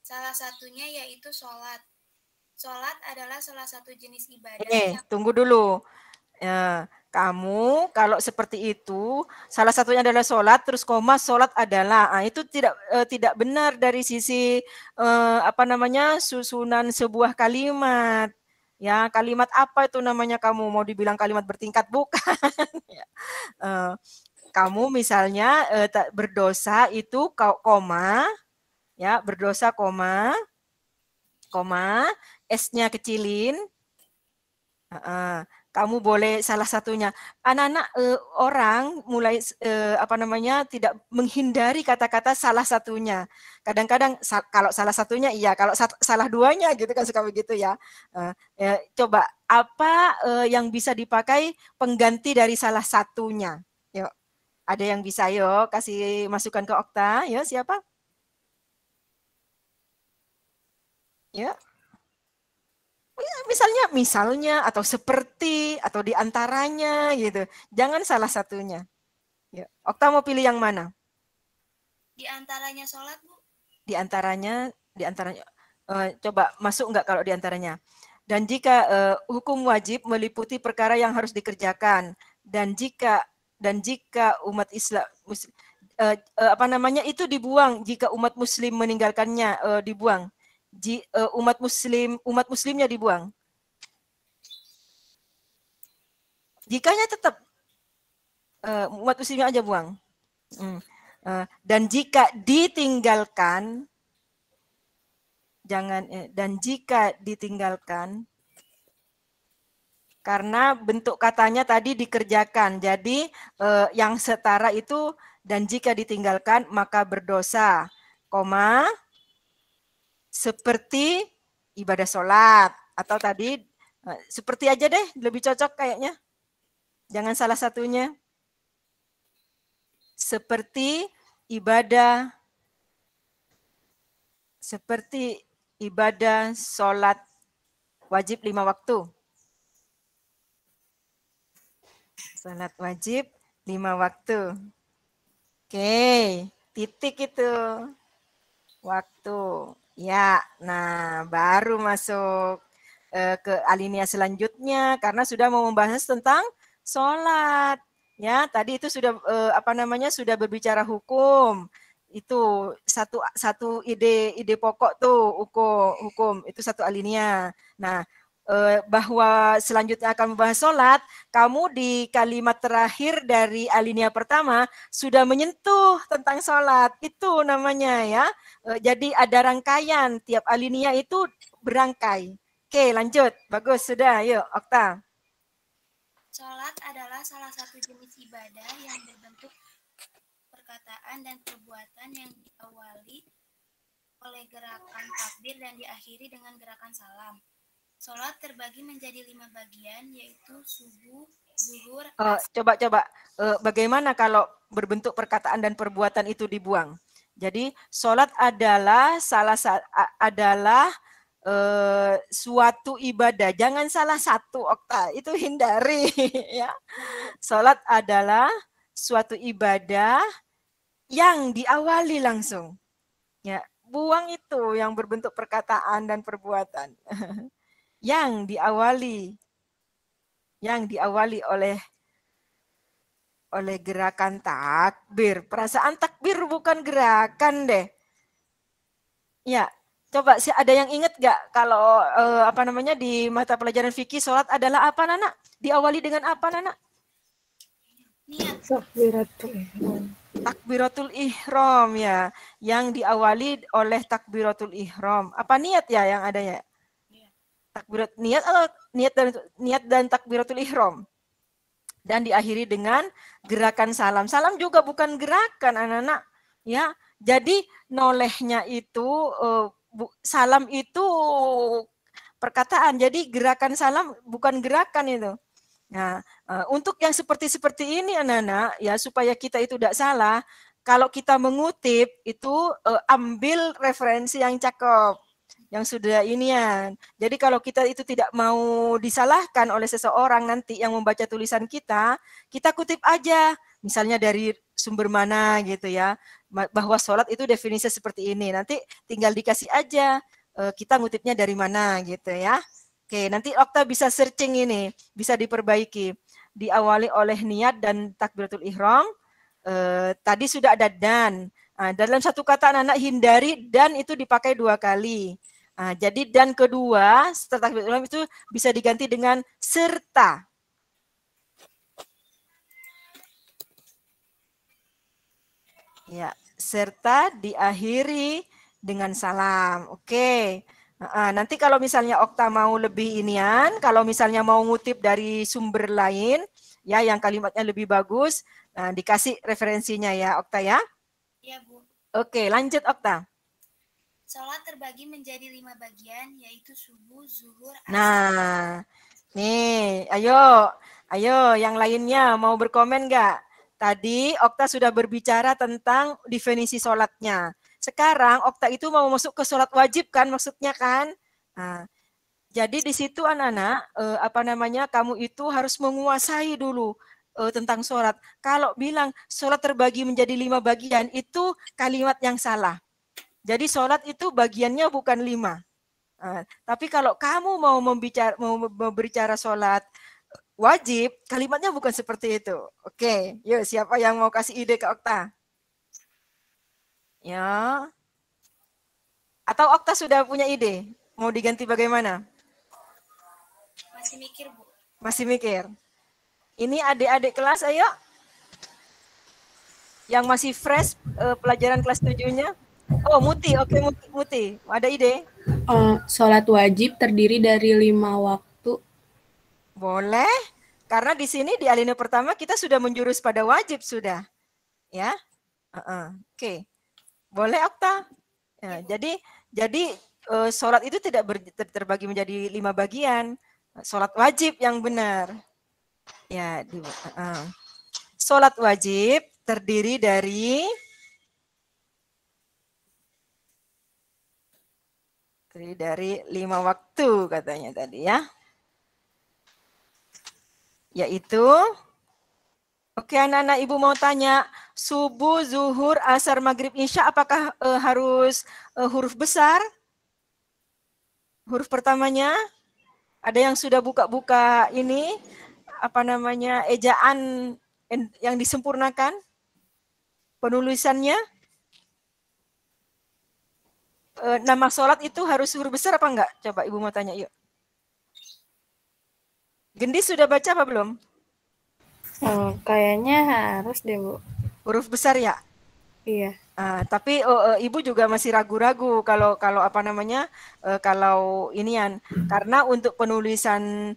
Salah satunya yaitu sholat. Sholat adalah salah satu jenis ibadah. Tunggu dulu. Ya, kamu kalau seperti itu, salah satunya adalah sholat, terus koma sholat adalah, itu tidak benar dari sisi susunan sebuah kalimat. Ya, kalimat apa itu namanya kamu mau dibilang kalimat bertingkat bukan? Kamu misalnya berdosa itu koma, ya berdosa koma, S-nya kecilin. Kamu boleh salah satunya. Anak-anak orang mulai tidak menghindari kata-kata salah satunya. Kadang-kadang kalau salah satunya iya, kalau salah duanya gitu kan suka begitu ya. Coba apa yang bisa dipakai pengganti dari salah satunya? Yuk. Ada yang bisa yuk kasih masukan ke Okta. Yuk siapa? Yuk. Misalnya atau seperti atau diantaranya gitu. Jangan salah satunya. Ya. Okta mau pilih yang mana? Diantaranya sholat, Bu. Diantaranya, coba masuk enggak kalau diantaranya? Dan jika hukum wajib meliputi perkara yang harus dikerjakan, dan jika umat Islam itu dibuang jika umat Muslim meninggalkannya, dibuang. Umat Muslimnya dibuang. Jikanya tetap umat Muslimnya aja buang. Dan jika ditinggalkan, dan jika ditinggalkan, karena bentuk katanya tadi dikerjakan, jadi yang setara itu dan jika ditinggalkan maka berdosa, seperti ibadah sholat, atau tadi seperti aja deh, lebih cocok kayaknya. Jangan salah satunya. Seperti ibadah sholat wajib 5 waktu. Sholat wajib 5 waktu. Oke, titik itu. Waktu. Ya, nah baru masuk ke alinea selanjutnya karena sudah mau membahas tentang sholat. Ya, tadi itu sudah sudah berbicara hukum. Itu satu ide pokok tuh hukum itu satu alinea. Nah, bahwa selanjutnya akan membahas sholat, kamu di kalimat terakhir dari alinea pertama sudah menyentuh tentang sholat. Itu namanya ya. Jadi ada rangkaian, tiap alinea itu berangkai. Oke, lanjut. Bagus, sudah. Yuk, Okta. Sholat adalah salah satu jenis ibadah yang berbentuk perkataan dan perbuatan yang diawali oleh gerakan takbir dan diakhiri dengan gerakan salam. Sholat terbagi menjadi 5 bagian, yaitu subuh, zuhur, Coba. Bagaimana kalau berbentuk perkataan dan perbuatan itu dibuang? Jadi sholat adalah suatu ibadah. Jangan salah satu, Okta. Itu hindari. Ya. Sholat adalah suatu ibadah yang diawali langsung. Ya, buang itu yang berbentuk perkataan dan perbuatan. yang diawali oleh gerakan takbir. Perasaan takbir bukan gerakan deh. Ya, coba sih ada yang ingat gak kalau di mata pelajaran fikih sholat adalah apa, Nana? Diawali dengan apa, Nana? niat. Takbiratul ihram. Takbiratul ihram ya, yang diawali oleh takbiratul ihram. Apa niat ya yang adanya? Niat atau niat dan takbiratul ihram. Dan diakhiri dengan gerakan salam. Salam juga bukan gerakan, anak-anak. Ya, jadi nolehnya itu salam itu perkataan. Jadi gerakan salam bukan gerakan itu. Nah, untuk yang seperti ini anak-anak ya supaya kita itu tidak salah, kalau kita mengutip itu ambil referensi yang cakep, yang sudah inian. Jadi kalau kita itu tidak mau disalahkan oleh seseorang nanti yang membaca tulisan kita kutip aja, misalnya dari sumber mana gitu ya, bahwa sholat itu definisinya seperti ini. Nanti tinggal dikasih aja kita ngutipnya dari mana gitu ya. Oke, nanti Okta bisa searching ini, bisa diperbaiki. Diawali oleh niat dan takbiratul ihram. Tadi sudah ada dan. Dalam satu kata anak-anak hindari dan itu dipakai 2 kali. Jadi dan kedua setelah takbiratul ihram itu bisa diganti dengan serta. Ya, serta diakhiri dengan salam. Oke. Nanti kalau misalnya Okta mau lebih inian, kalau misalnya mau ngutip dari sumber lain, ya yang kalimatnya lebih bagus, dikasih referensinya ya Okta ya. Iya, Bu. Oke, lanjut Okta. Sholat terbagi menjadi 5 bagian, yaitu subuh, zuhur, asar. Nah, nih, ayo yang lainnya mau berkomen nggak? Tadi Okta sudah berbicara tentang definisi sholatnya. Sekarang Okta itu mau masuk ke sholat wajib kan maksudnya kan? Nah, Jadi di situ anak-anak, apa namanya, kamu itu harus menguasai dulu tentang sholat. Kalau bilang sholat terbagi menjadi 5 bagian, itu kalimat yang salah. Jadi sholat itu bagiannya bukan 5. Tapi kalau kamu mau berbicara sholat wajib, kalimatnya bukan seperti itu. Oke, yuk siapa yang mau kasih ide ke Okta? Ya. Atau Okta sudah punya ide? Mau diganti bagaimana? Masih mikir, Bu. Masih mikir. Ini adik-adik kelas, ayo. Yang masih fresh pelajaran kelas 7-nya. Oh, Muti. Oke, Muti. Ada ide? Sholat wajib terdiri dari 5 waktu. Boleh. Karena di sini di alinea pertama kita sudah menjurus pada wajib sudah. Ya. Oke. Boleh, Okta? Ya, jadi sholat itu tidak terbagi menjadi 5 bagian. Sholat wajib yang benar. Ya, sholat wajib terdiri dari 5 waktu katanya tadi ya. Yaitu, oke anak-anak, ibu mau tanya, subuh, zuhur, asar, maghrib, isya apakah harus huruf besar? Huruf pertamanya, ada yang sudah buka-buka ini, apa namanya, ejaan yang disempurnakan? Penulisannya? Nama sholat itu harus huruf besar apa enggak? Coba ibu mau tanya yuk. Gendis sudah baca apa belum? Kayaknya harus deh, Bu. Huruf besar ya? Iya. Tapi ibu juga masih ragu-ragu kalau apa namanya, kalau inian, karena untuk penulisan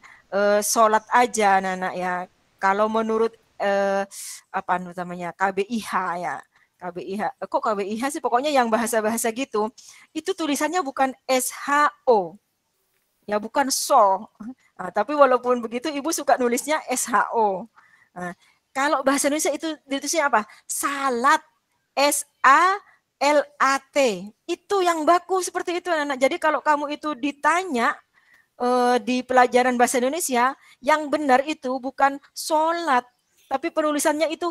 sholat aja anak-anak ya, kalau menurut apa namanya, KBIH ya, KBIH, kok KBIH sih, pokoknya yang bahasa-bahasa gitu, itu tulisannya bukan SHO, ya bukan SHO. Tapi walaupun begitu ibu suka nulisnya SHO. Kalau bahasa Indonesia itu ditulisnya apa? Salat. SALAT. Itu yang baku seperti itu anak-anak. Jadi kalau kamu itu ditanya di pelajaran bahasa Indonesia, yang benar itu bukan sholat, tapi penulisannya itu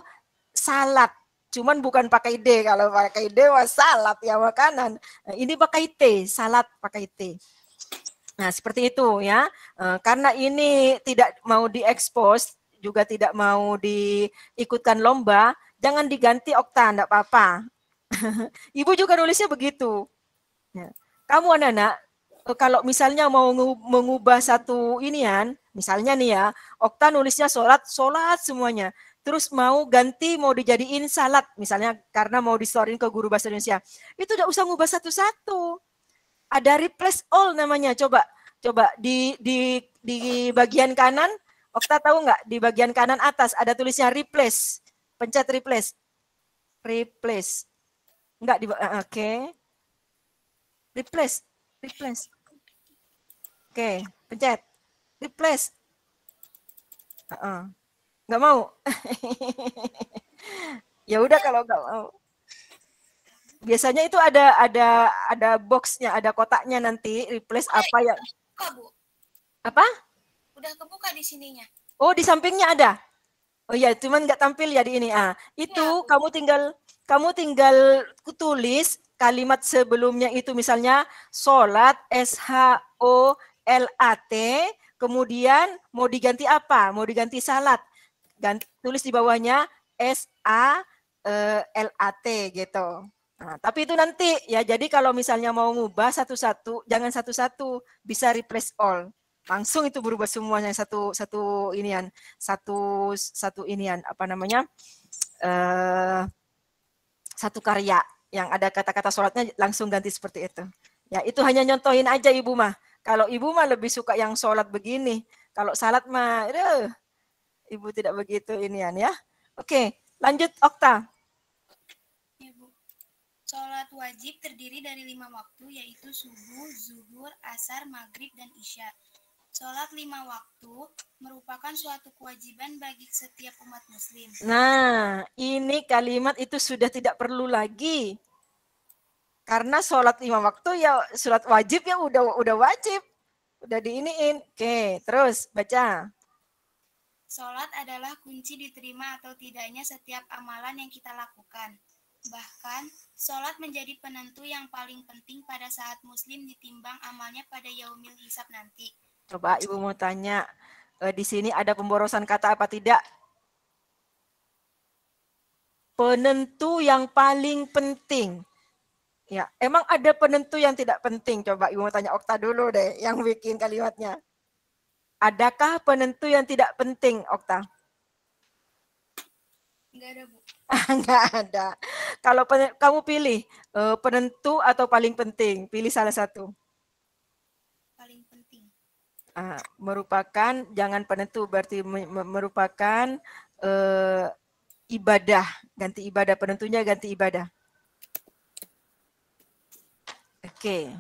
salat. Cuman bukan pakai D. Kalau pakai D wah salat ya makanan. Nah, ini pakai T, salat pakai T. Nah, seperti itu ya. Karena ini tidak mau diekspos, juga tidak mau diikutkan lomba, jangan diganti Okta, enggak apa-apa. Ibu juga nulisnya begitu. Kamu anak-anak, kalau misalnya mau mengubah satu inian, misalnya nih ya, Okta nulisnya sholat semuanya. Terus mau ganti, mau dijadiin salat, misalnya karena mau distorin ke guru bahasa Indonesia. Itu udah usah ngubah satu-satu. Ada replace all namanya, coba di bagian kanan, Okta tahu nggak, di bagian kanan atas ada tulisnya replace. Pencet replace. Enggak oke. Replace. Oke, pencet. Replace. Enggak mau. Ya udah kalau enggak mau. Biasanya itu ada boxnya, ada kotaknya nanti replace apa ya? Apa? Udah kebuka di sininya. Oh, di sampingnya ada. Oh iya, cuman nggak tampil ya di ini. Itu ya. kamu tinggal tulis kalimat sebelumnya itu, misalnya sholat, SHOLAT, kemudian mau diganti apa? Mau diganti salat. Tulis di bawahnya SALAT gitu. Tapi itu nanti ya, jadi kalau misalnya mau ngubah satu-satu, jangan satu-satu, bisa replace all. Langsung itu berubah semuanya satu inian, satu inian, apa namanya, satu karya yang ada kata-kata sholatnya langsung ganti seperti itu. Ya itu hanya nyontohin aja ibu mah. Kalau ibu mah lebih suka yang sholat begini. Kalau salat mah, ibu tidak begitu inian ya. Oke, lanjut Okta. Ya, Bu. Sholat wajib terdiri dari 5 waktu, yaitu subuh, zuhur, asar, maghrib, dan isya. Sholat 5 waktu merupakan suatu kewajiban bagi setiap umat muslim. Nah, ini kalimat itu sudah tidak perlu lagi. Karena sholat 5 waktu ya sholat wajib ya udah wajib. Udah diiniin. Oke, terus baca. Sholat adalah kunci diterima atau tidaknya setiap amalan yang kita lakukan. Bahkan, sholat menjadi penentu yang paling penting pada saat Muslim ditimbang amalnya pada yaumil hisab nanti. Coba Ibu mau tanya, di sini ada pemborosan kata apa tidak? Penentu yang paling penting. Ya, emang ada penentu yang tidak penting? Coba Ibu mau tanya Okta dulu deh, yang bikin kalimatnya. Adakah penentu yang tidak penting, Okta? Enggak ada, Bu. Enggak ada. Kalau kamu pilih penentu atau paling penting, pilih salah satu. Paling penting. Merupakan, jangan penentu, berarti merupakan ibadah, ganti ibadah, penentunya ganti ibadah. Oke.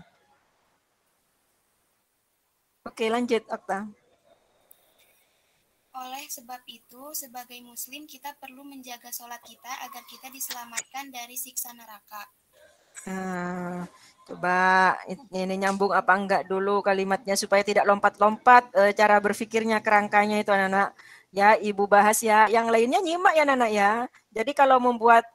Oke, lanjut, Okta. Oleh sebab itu, sebagai Muslim kita perlu menjaga sholat kita agar kita diselamatkan dari siksa neraka. Coba ini nyambung apa enggak dulu kalimatnya supaya tidak lompat-lompat cara berpikirnya, kerangkanya itu anak-anak. Ya, Ibu bahas ya. Yang lainnya nyimak ya anak-anak ya. Jadi kalau membuat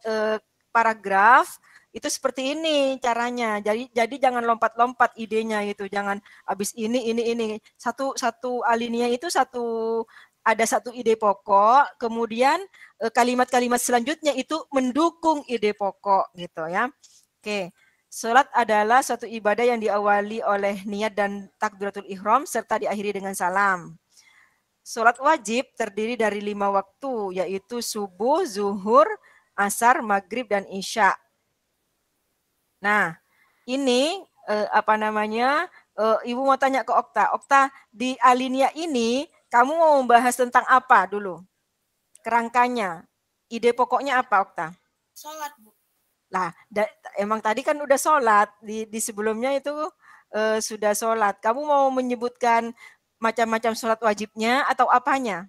paragraf itu seperti ini caranya. Jadi jangan lompat-lompat idenya itu. Jangan habis ini. Satu alinea itu ada satu ide pokok, kemudian kalimat-kalimat selanjutnya itu mendukung ide pokok gitu ya. Oke, sholat adalah suatu ibadah yang diawali oleh niat dan takbiratul ihram serta diakhiri dengan salam. Sholat wajib terdiri dari 5 waktu, yaitu subuh, zuhur, asar, maghrib, dan isya. Nah, ini Ibu mau tanya ke Okta. Okta, di alinea ini kamu mau membahas tentang apa dulu? Kerangkanya, ide pokoknya apa, Okta? Sholat, Bu. Lah, emang tadi kan udah sholat, di sebelumnya itu sudah sholat. Kamu mau menyebutkan macam-macam sholat wajibnya atau apanya?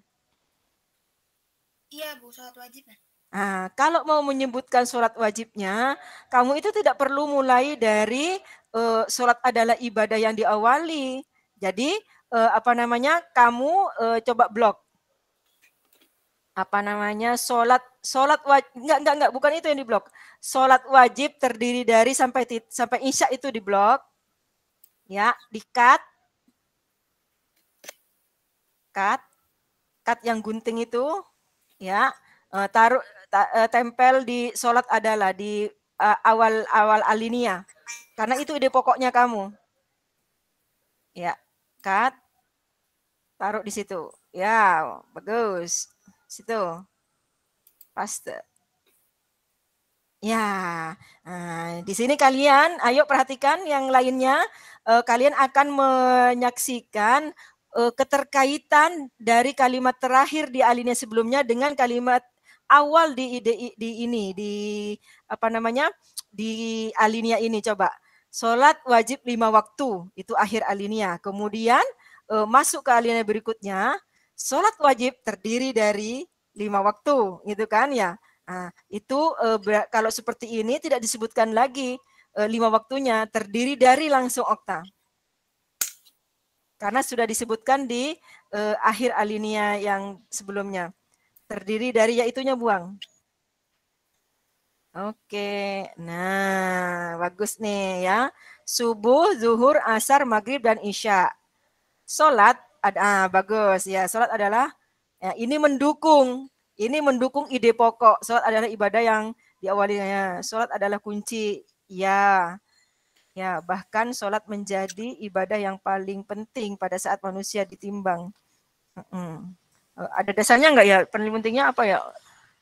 Iya, Bu, sholat wajib. Nah, kalau mau menyebutkan sholat wajibnya, kamu itu tidak perlu mulai dari sholat adalah ibadah yang diawali. Jadi, kamu coba blok. Sholat wajib, enggak, bukan itu yang diblok. Sholat wajib terdiri dari sampai isya itu diblok. Ya, di-cut. Cut yang gunting itu, ya. Tempel di sholat adalah di awal alinea. Karena itu ide pokoknya kamu. Ya, cut. Taruh di situ. Ya, bagus. Situ. Paste. Ya, di sini kalian, ayo perhatikan yang lainnya, kalian akan menyaksikan keterkaitan dari kalimat terakhir di alinea sebelumnya dengan kalimat awal di alinea ini. Coba, sholat wajib 5 waktu, itu akhir alinea. Kemudian masuk ke alinea berikutnya, sholat wajib terdiri dari 5 waktu, gitu kan ya. Nah, itu kalau seperti ini tidak disebutkan lagi 5 waktunya, terdiri dari langsung Okta. Karena sudah disebutkan di akhir alinea yang sebelumnya. Terdiri dari yaitunya buang. Oke, nah bagus nih ya. Subuh, zuhur, asar, maghrib, dan isya. Sholat, bagus ya. Sholat adalah, ya, ini mendukung ide pokok. Sholat adalah ibadah yang diawalinya. Sholat adalah kunci. Ya, bahkan sholat menjadi ibadah yang paling penting pada saat manusia ditimbang. Ada dasarnya enggak ya? Paling pentingnya apa ya?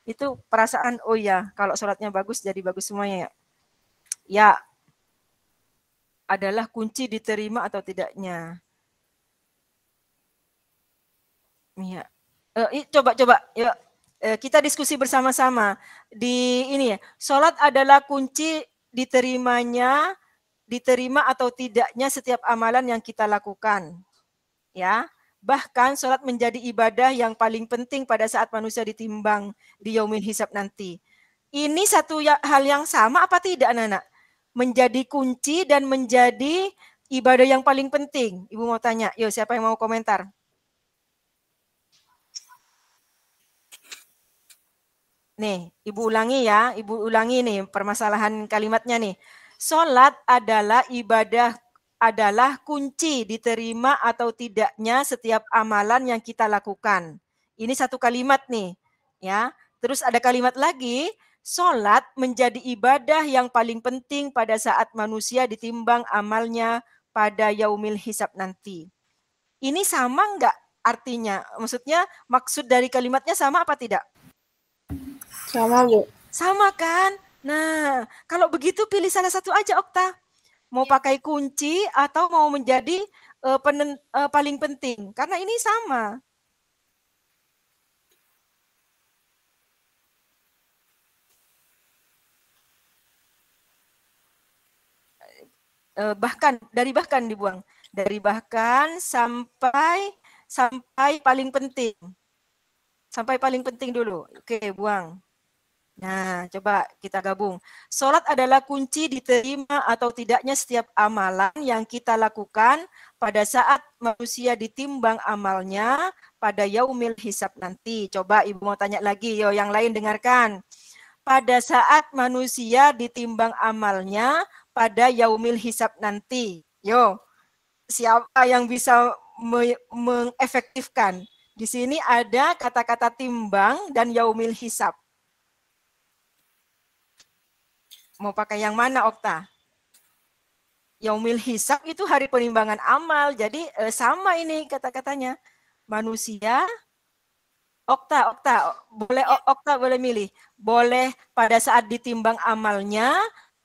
Itu perasaan, oh ya, kalau sholatnya bagus jadi bagus semuanya ya. Ya, adalah kunci diterima atau tidaknya. Ya. Coba, yuk. Kita diskusi bersama-sama di ini ya. Sholat adalah kunci diterima atau tidaknya setiap amalan yang kita lakukan. Ya, bahkan sholat menjadi ibadah yang paling penting pada saat manusia ditimbang di yaumil hisab nanti. Ini satu hal yang sama apa tidak, anak-anak? Menjadi kunci dan menjadi ibadah yang paling penting? Ibu mau tanya. Yo, siapa yang mau komentar? Nih, Ibu ulangi ya. Ibu ulangi nih permasalahan kalimatnya nih. Sholat adalah ibadah, adalah kunci diterima atau tidaknya setiap amalan yang kita lakukan. Ini satu kalimat nih, ya. Terus ada kalimat lagi, sholat menjadi ibadah yang paling penting pada saat manusia ditimbang amalnya pada yaumil hisab nanti. Ini sama enggak artinya? Maksudnya maksud dari kalimatnya sama apa tidak? Sama, Bu. Sama kan? Nah, kalau begitu pilih salah satu aja, Okta. Mau pakai kunci atau mau menjadi paling penting? Karena ini sama. Bahkan dibuang. Dari bahkan sampai paling penting. Sampai paling penting dulu. Oke, buang. Nah, coba kita gabung. Sholat adalah kunci diterima atau tidaknya setiap amalan yang kita lakukan pada saat manusia ditimbang amalnya pada yaumil hisab nanti. Coba Ibu mau tanya lagi, yo yang lain dengarkan. Pada saat manusia ditimbang amalnya pada yaumil hisab nanti. Yo, siapa yang bisa mengefektifkan? Di sini ada kata-kata timbang dan yaumil hisab. Mau pakai yang mana, Okta? Yaumil hisab itu hari penimbangan amal. Jadi sama ini kata-katanya. Manusia, Okta, boleh Okta boleh milih. Boleh pada saat ditimbang amalnya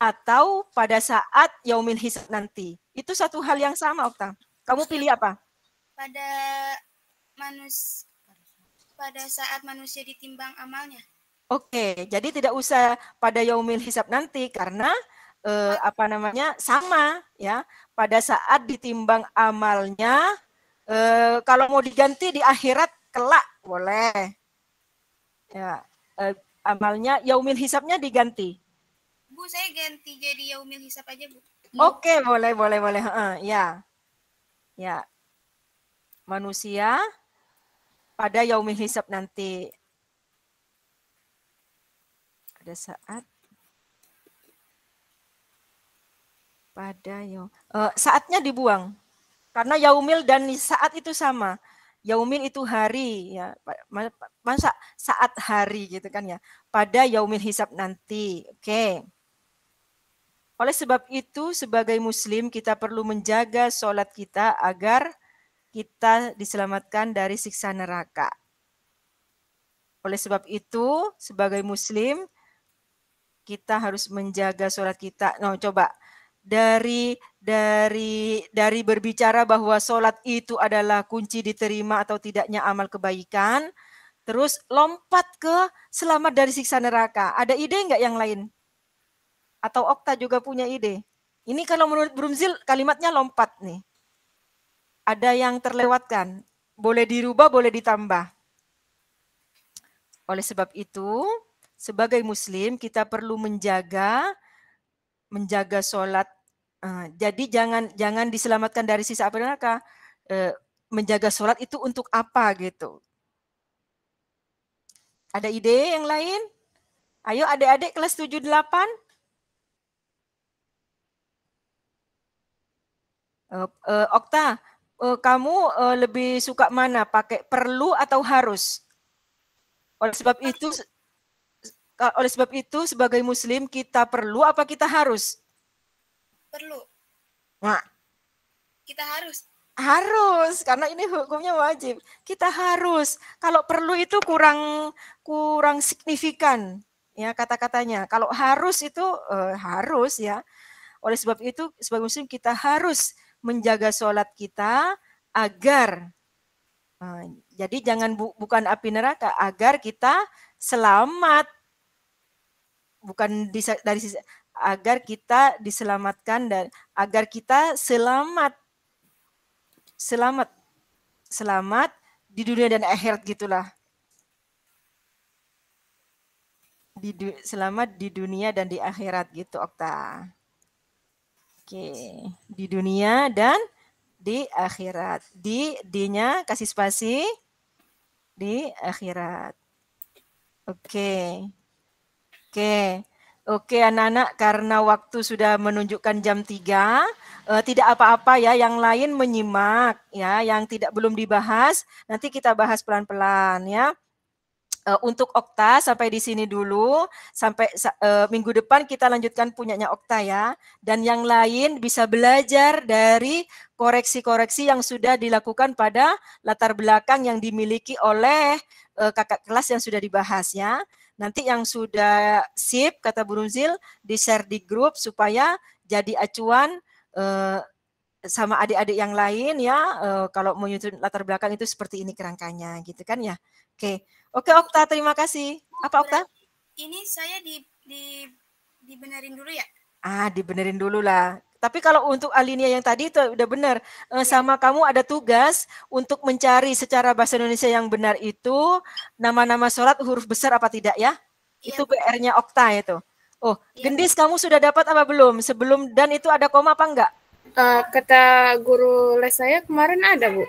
atau pada saat yaumil hisab nanti. Itu satu hal yang sama, Okta. Kamu pilih apa? Pada saat manusia ditimbang amalnya. Oke, jadi tidak usah pada yaumil hisab nanti karena sama ya. Pada saat ditimbang amalnya, kalau mau diganti di akhirat kelak boleh. Ya, amalnya yaumil hisabnya diganti. Bu, saya ganti jadi yaumil hisab aja, Bu. Oke, boleh. Ya. Ya. Manusia pada yaumil hisab nanti. Pada saat saatnya dibuang. Karena yaumil dan saat itu sama. Yaumil itu hari ya. Masa saat hari gitu kan ya. Pada yaumil hisab nanti. Oke. Oleh sebab itu sebagai muslim kita perlu menjaga sholat kita agar kita diselamatkan dari siksa neraka. Oleh sebab itu sebagai muslim kita harus menjaga sholat kita. Nah, coba dari berbicara bahwa sholat itu adalah kunci diterima atau tidaknya amal kebaikan, terus lompat ke selamat dari siksa neraka. Ada ide nggak yang lain? Atau Okta juga punya ide? Ini kalau menurut Brumzil kalimatnya lompat nih. Ada yang terlewatkan. Boleh dirubah, boleh ditambah. Oleh sebab itu, sebagai muslim kita perlu menjaga sholat. Jadi jangan diselamatkan dari siksa api neraka. Menjaga sholat itu untuk apa gitu? Ada ide yang lain? Ayo adik-adik kelas 7-8. Okta, kamu lebih suka mana? Pakai perlu atau harus? Oleh sebab itu sebagai muslim kita perlu apa kita harus? Perlu. Nah, kita harus. Harus, karena ini hukumnya wajib. Kita harus. Kalau perlu itu kurang signifikan ya kata-katanya. Kalau harus itu harus ya. Oleh sebab itu sebagai muslim kita harus menjaga sholat kita agar jadi jangan bukan api neraka, agar kita selamat. Bukan dari sisi agar kita diselamatkan dan agar kita selamat di dunia dan akhirat gitulah. Selamat di dunia dan di akhirat gitu, Okta. Oke, di dunia dan di akhirat. D-nya kasih spasi di akhirat. Oke. Oke anak-anak, karena waktu sudah menunjukkan jam 3, tidak apa-apa ya, yang lain menyimak ya, yang belum dibahas, nanti kita bahas pelan-pelan ya. Untuk Okta sampai di sini dulu, sampai minggu depan kita lanjutkan punyanya Okta ya. Dan yang lain bisa belajar dari koreksi-koreksi yang sudah dilakukan pada latar belakang yang dimiliki oleh kakak kelas yang sudah dibahas ya. Nanti yang sudah sip, kata Bu Rumzil, di-share di grup supaya jadi acuan sama adik-adik yang lain ya, kalau menyusun latar belakang itu seperti ini kerangkanya gitu kan ya. Oke Okta, terima kasih. Apa Okta? Ini saya dibenerin dulu ya? Dibenerin dulu lah. Tapi kalau untuk Alinia yang tadi itu udah benar. Sama kamu ada tugas untuk mencari secara bahasa Indonesia yang benar itu nama-nama sholat huruf besar apa tidak ya? Itu PR-nya Okta itu. Oh, Gendis kamu sudah dapat apa belum? Sebelum dan itu ada koma apa enggak? Kata guru les saya kemarin ada, Bu.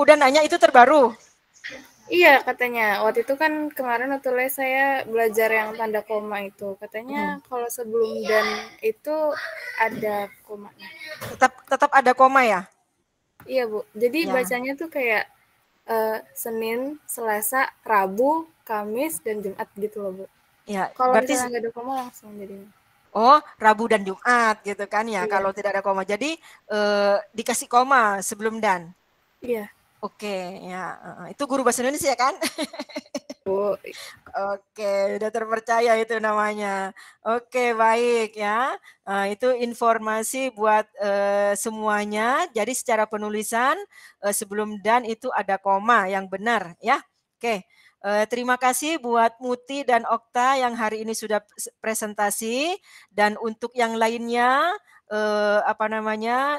Udah nanya itu terbaru? Iya, katanya. Waktu itu kan kemarin waktu les saya belajar yang tanda koma itu. Katanya kalau sebelum dan itu ada komanya. Tetap ada koma ya? Iya, Bu. Jadi bacanya tuh kayak Senin, Selasa, Rabu, Kamis, dan Jumat gitu loh, Bu. Ya, kalau berarti misalnya nggak ada koma langsung jadinya. Oh, Rabu dan Jumat gitu kan ya, kalau tidak ada koma. Jadi dikasih koma sebelum dan? Iya. Oke, ya. Itu guru bahasa Indonesia kan? Oke, udah terpercaya itu namanya. Oke, baik ya. Itu informasi buat semuanya. Jadi secara penulisan sebelum dan itu ada koma yang benar ya. Oke. Terima kasih buat Muti dan Okta yang hari ini sudah presentasi, dan untuk yang lainnya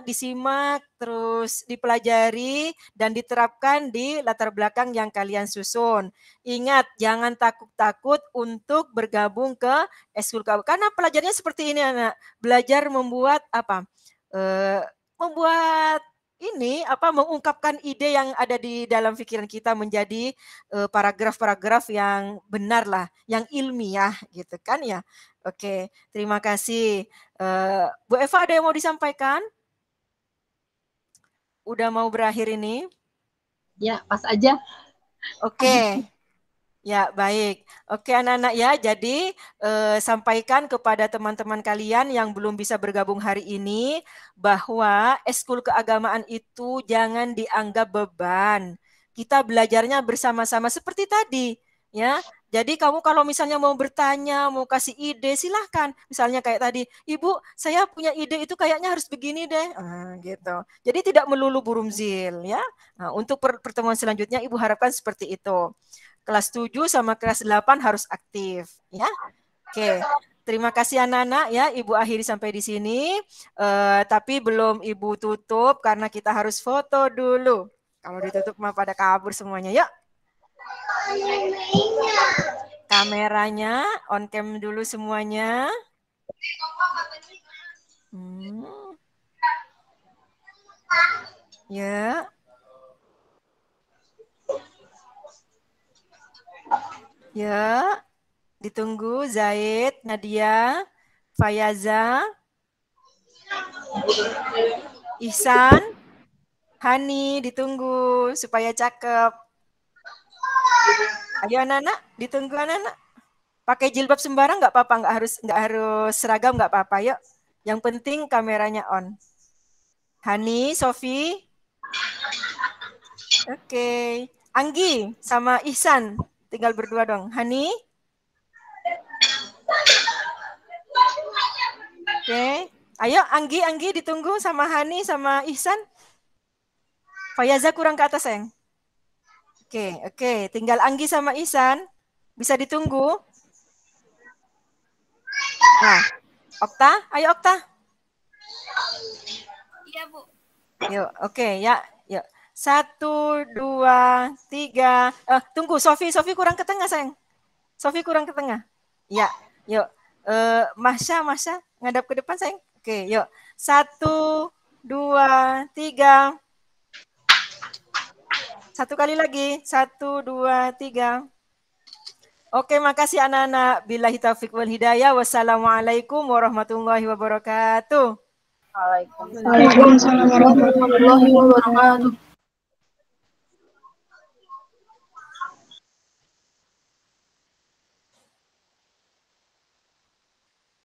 disimak terus dipelajari dan diterapkan di latar belakang yang kalian susun. Ingat, jangan takut-takut untuk bergabung ke eskul karena pelajarnya seperti ini anak, belajar membuat mengungkapkan ide yang ada di dalam pikiran kita menjadi paragraf-paragraf yang benar lah, yang ilmiah gitu kan ya. Oke, terima kasih. Bu Eva ada yang mau disampaikan? Udah mau berakhir ini? Ya, pas aja. Oke. Ya, baik. Oke anak-anak ya, jadi sampaikan kepada teman-teman kalian yang belum bisa bergabung hari ini bahwa eskul keagamaan itu jangan dianggap beban. Kita belajarnya bersama-sama seperti tadi, ya. Jadi kamu kalau misalnya mau bertanya, mau kasih ide, silahkan. Misalnya kayak tadi, Ibu, saya punya ide itu kayaknya harus begini deh. Gitu. Jadi tidak melulu Bu Rumzil, ya. Nah, untuk pertemuan selanjutnya Ibu harapkan seperti itu. Kelas 7 sama kelas 8 harus aktif, ya. Oke. Terima kasih anak-anak ya, Ibu akhiri sampai di sini. Tapi belum Ibu tutup karena kita harus foto dulu. Kalau ditutup mah pada kabur semuanya. Yuk. Kameranya on cam dulu semuanya. Ya. Ya, ditunggu Zaid, Nadia, Fayaza, Ihsan, Hani, ditunggu supaya cakep. Ayo anak-anak, ditunggu anak-anak. Pakai jilbab sembarang nggak apa-apa, nggak harus seragam nggak apa-apa, yuk. Yang penting kameranya on. Hani, Sofi. Oke. Anggi sama Ihsan. Tinggal berdua dong. Hani. Oke. Ayo Anggi ditunggu sama Hani sama Ihsan. Fayaza kurang ke atas, sayang. Oke. Tinggal Anggi sama Ihsan. Bisa ditunggu. Nah, Okta. Ayo Okta. Iya, Bu. Yuk, oke ya. Yuk. 1, 2, 3. Tunggu, Sofi kurang ke tengah, sayang. Sofi kurang ke tengah. Ya, yuk. Masya, ngadap ke depan, sayang. Oke, yuk. 1, 2, 3. Satu kali lagi. 1, 2, 3. Oke, makasih anak-anak. Billahi taufiq wal hidayah. Wassalamualaikum warahmatullahi wabarakatuh. Waalaikumsalam warahmatullahi wabarakatuh.